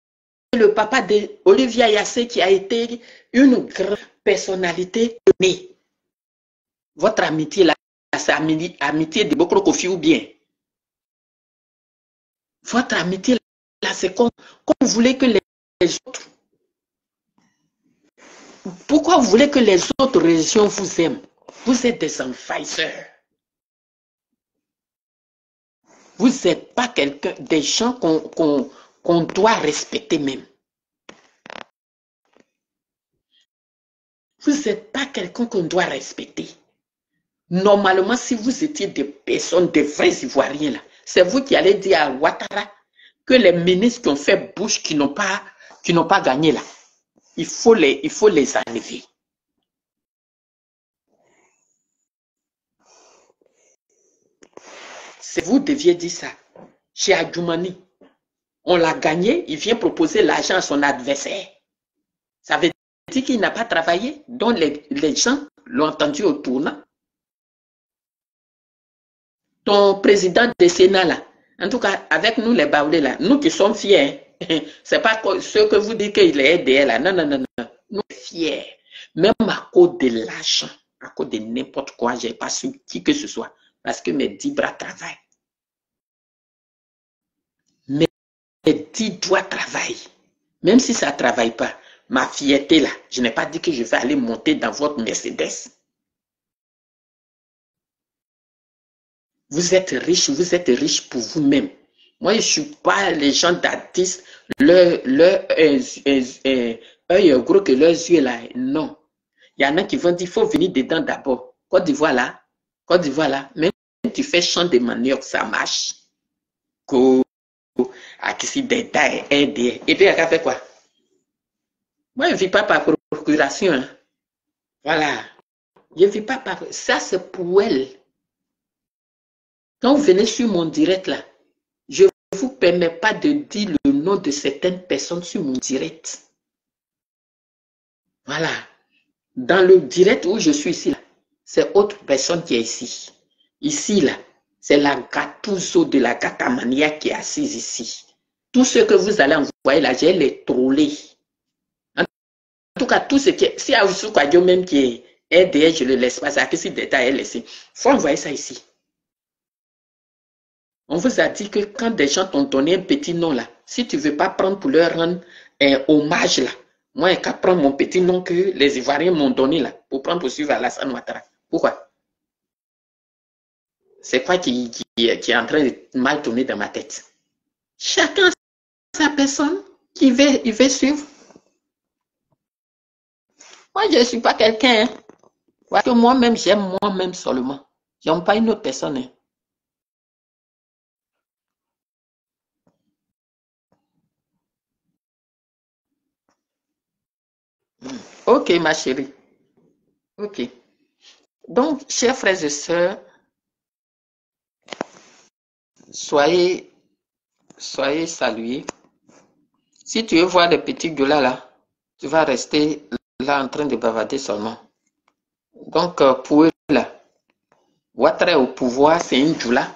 le papa d'Olivia Yassé qui a été une grande personnalité donnée. Votre amitié là, c'est amitié de Bokro Kofi ou bien? Votre amitié là, c'est comme vous voulez que les autres. Pourquoi vous voulez que les autres régions vous aiment? Vous êtes des envahisseurs. Vous n'êtes pas quelqu'un, des gens qu'on doit respecter même. Vous n'êtes pas quelqu'un qu'on doit respecter. Normalement, si vous étiez des personnes, des vrais Ivoiriens, là, c'est vous qui allez dire à Ouattara que les ministres qui ont fait bouche, qui n'ont pas gagné là, il faut les enlever. C'est vous deviez dire ça. Chez Adjoumani, on l'a gagné, il vient proposer l'argent à son adversaire. Ça veut dire qu'il n'a pas travaillé, donc les gens l'ont entendu au tournant. Ton président de Sénat là, en tout cas avec nous les Baoulés là, nous qui sommes fiers, c'est pas ce que vous dites qu'il est aidé là, non, nous sommes fiers, même à cause de l'argent, à cause de n'importe quoi, j'ai pas su qui que ce soit, parce que mes 10 bras travaillent. dit doit travailler. Même si ça ne travaille pas, ma fierté là, je n'ai pas dit que je vais aller monter dans votre Mercedes. Vous êtes riche pour vous-même. Moi, je ne suis pas les gens d'artistes, leur œil gros que leurs yeux là. Non. Il y en a qui vont dire, il faut venir dedans d'abord. Côte d'Ivoire là, même tu fais chant de manioc, ça marche. Et puis, il a fait quoi? Moi, je ne vis pas par procuration. Hein. Voilà. Je ne vis pas par... Ça, c'est pour elle. Quand vous venez sur mon direct là, je ne vous permets pas de dire le nom de certaines personnes sur mon direct. Voilà. Dans le direct où je suis ici, c'est autre personne qui est ici. Ici, là, c'est la Gattuso de la Gatamania qui est assise ici. Tout ce que vous allez envoyer là, j'ai les trollés. En tout cas, tout ce qui est... Si Aoussou Kwadjo même qui est RDR, je ne le laisse pas. Ça, que si détail est laissé. Il faut envoyer ça ici. On vous a dit que quand des gens t'ont donné un petit nom là, si tu ne veux pas prendre pour leur rendre un hommage là, moi, je vais prendre mon petit nom que les Ivoiriens m'ont donné là, pour prendre pour suivre Alassane Ouattara. Pourquoi? C'est quoi qui est en train de mal tourner dans ma tête? Chacun sa personne qui veut suivre. Moi, je ne suis pas quelqu'un. Hein. Parce que moi-même, j'aime moi-même seulement. Je n'aime pas une autre personne. Hein. Ok, ma chérie. Ok. Donc, chers frères et sœurs, soyez salués. Si tu veux voir les petits gars là, tu vas rester là en train de bavarder seulement. Donc, pour eux là, Ouattara au pouvoir, c'est une djoula.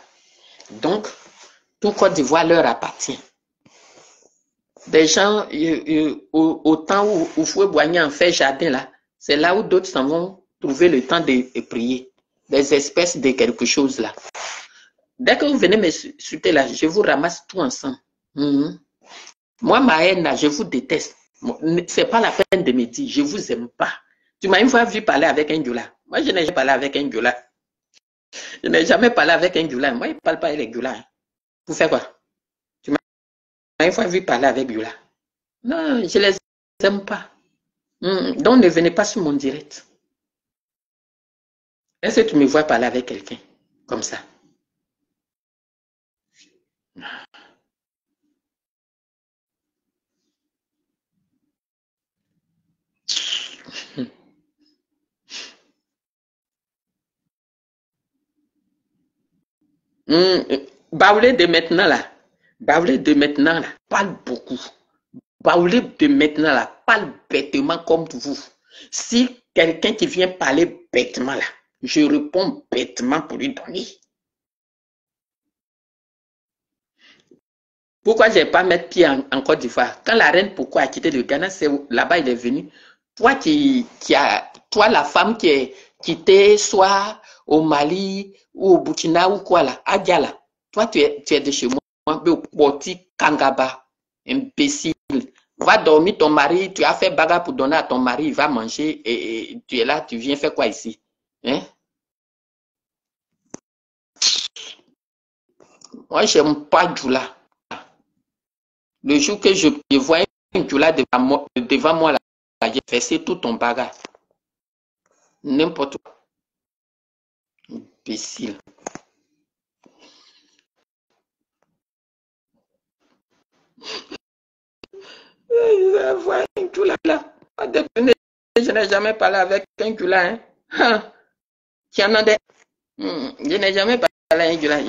Donc, tout Côte d'Ivoire leur appartient. Des gens, au temps où Foué Boigny en fait jardin là, c'est là où d'autres s'en vont trouver le temps de prier. Des espèces de quelque chose là. Dès que vous venez me souter là, je vous ramasse tout ensemble. Moi, ma haine là, je vous déteste. C'est pas la peine de me dire, je vous aime pas. Tu m'as une fois vu parler avec un Djoula. Moi, je n'ai jamais parlé avec un Djoula. Je n'ai jamais parlé avec un Djoula. Moi, je ne parle pas avec les Djoula. Hein. Vous faites quoi? Tu m'as une fois vu parler avec Djoula. Non, je les aime pas. Donc, ne venez pas sur mon direct. Est-ce que tu me vois parler avec quelqu'un comme ça? Baoulé de maintenant là. Baoulé de maintenant là. Parle beaucoup. Baoulé de maintenant là. Parle bêtement comme vous. Si quelqu'un qui vient parler bêtement là, je réponds bêtement pour lui donner. Pourquoi je n'ai pas mettre pied en Côte d'Ivoire? Quand la reine pourquoi a quitté le Ghana, c'est là-bas il est venu. Toi toi la femme qui est quittée soit au Mali ou au Burkina ou quoi là, Adia là. Toi tu es de chez moi, Boti Kangaba, imbécile. Va dormir ton mari, tu as fait bagarre pour donner à ton mari, il va manger et tu es là, tu viens faire quoi ici? Hein? Moi, je n'aime pas Djoula. Le jour que je vois un Djoula devant moi, là, j'ai fessé tout ton bagage. N'importe quoi. Imbécile. Je vois un Djoula là. Je n'ai jamais parlé avec un Djoula. Hein? Tu en as des... Je n'ai jamais parlé avec un Djoula.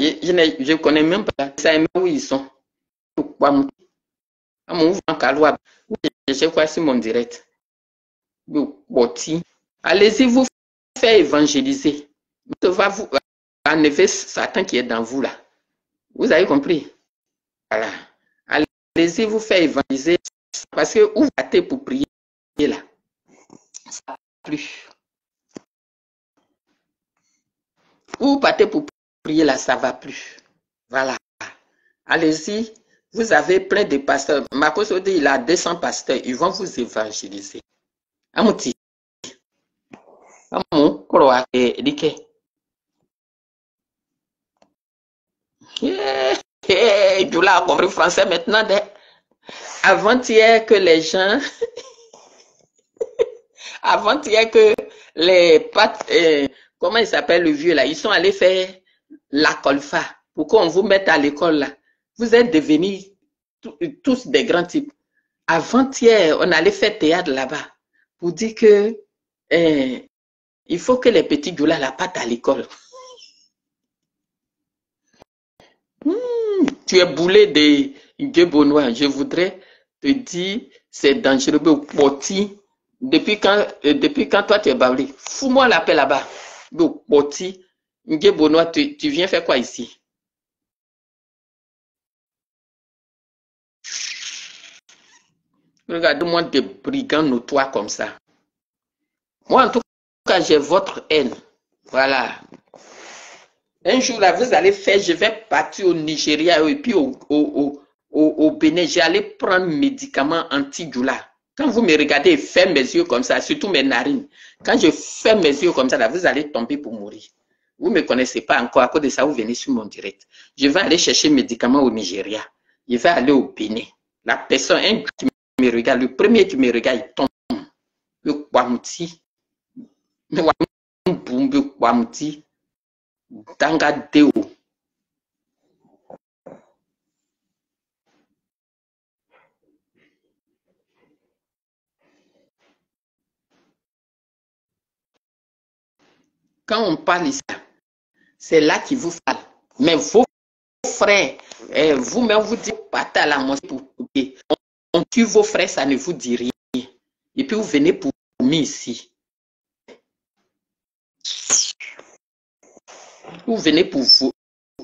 Je ne connais même pas ça, où ils sont. Je sais quoi sur mon direct. Allez-y vous faire évangéliser. En effet, Satan qui est dans vous là. Vous avez compris? Voilà. Allez-y vous faire évangéliser. Parce que où partez pour prier là? Ça ne va plus. Où partez pour prier là, ça ne va plus. Voilà. Allez-y, Vous avez plein de pasteurs. Marcos dit il a 200 pasteurs. Ils vont vous évangéliser. Amouti. Amou, Koroa, Dike. Djoula a compris français maintenant. Avant-hier que les gens. Avant-hier que les pattes. Comment il s'appelle le vieux là? Ils sont allés faire la colfa. Pourquoi on vous met à l'école là? Vous êtes devenus tous des grands types. Avant-hier, on allait faire théâtre là-bas pour dire que il faut que les petits Djoula la patte à l'école. Tu es boulé de Guébonnois. Je voudrais te dire, c'est dangereux. Depuis quand toi tu es bablé? Fous-moi la paix là-bas. Guébonnois, tu viens faire quoi ici? Regarde-moi des brigands notoires comme ça. Moi, en tout cas, j'ai votre haine. Voilà. Un jour, là, vous allez faire, je vais partir au Nigeria et puis au Bénin. J'allais prendre médicaments anti-Djoula. Quand vous me regardez et fermez mes yeux comme ça, surtout mes narines, quand je ferme mes yeux comme ça, là, vous allez tomber pour mourir. Vous ne me connaissez pas encore, à cause de ça, vous venez sur mon direct. Je vais aller chercher médicaments au Nigeria. Je vais aller au Bénin. La personne, un qui me regarde, le premier qui me regarde, il tombe. Le Kwamouti. Le Kwamouti. Dangadeo. Quand on parle ici, c'est là qu'il vous parle. Mais vos frères, vous-même, vous dites partez à la mosquée pour couper. On tue vos frères, ça ne vous dit rien. Et puis vous venez pour vomir ici. Vous venez pour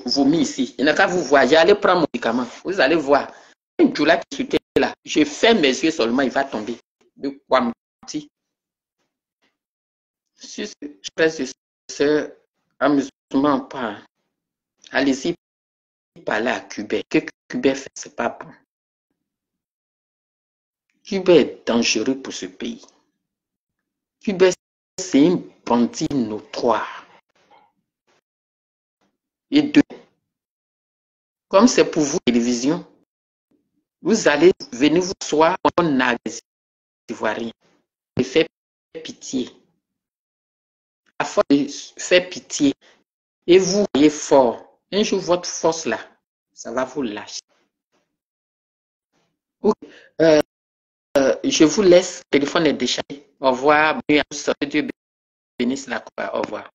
vomir ici. Il n'y a qu'à vous voir. J'allais prendre mon médicament. Vous allez voir. Un Djoula qui était là. Je ferme mes yeux seulement, il va tomber. De quoi me dire? Si je reste ce amusement pas. Allez-y parler à Cuba. Que Cuba fait, c'est pas bon. Cuba est dangereux pour ce pays. Cuba, c'est un bandit notoire. Et deux, comme c'est pour vous, télévision, vous allez venir vous asseoir en Ivoirien et faire pitié. À force de faire pitié, et vous voyez fort, un jour votre force là, ça va vous lâcher. Je vous laisse, le téléphone est déchargé. Au revoir, Dieu bénisse la croix, au revoir.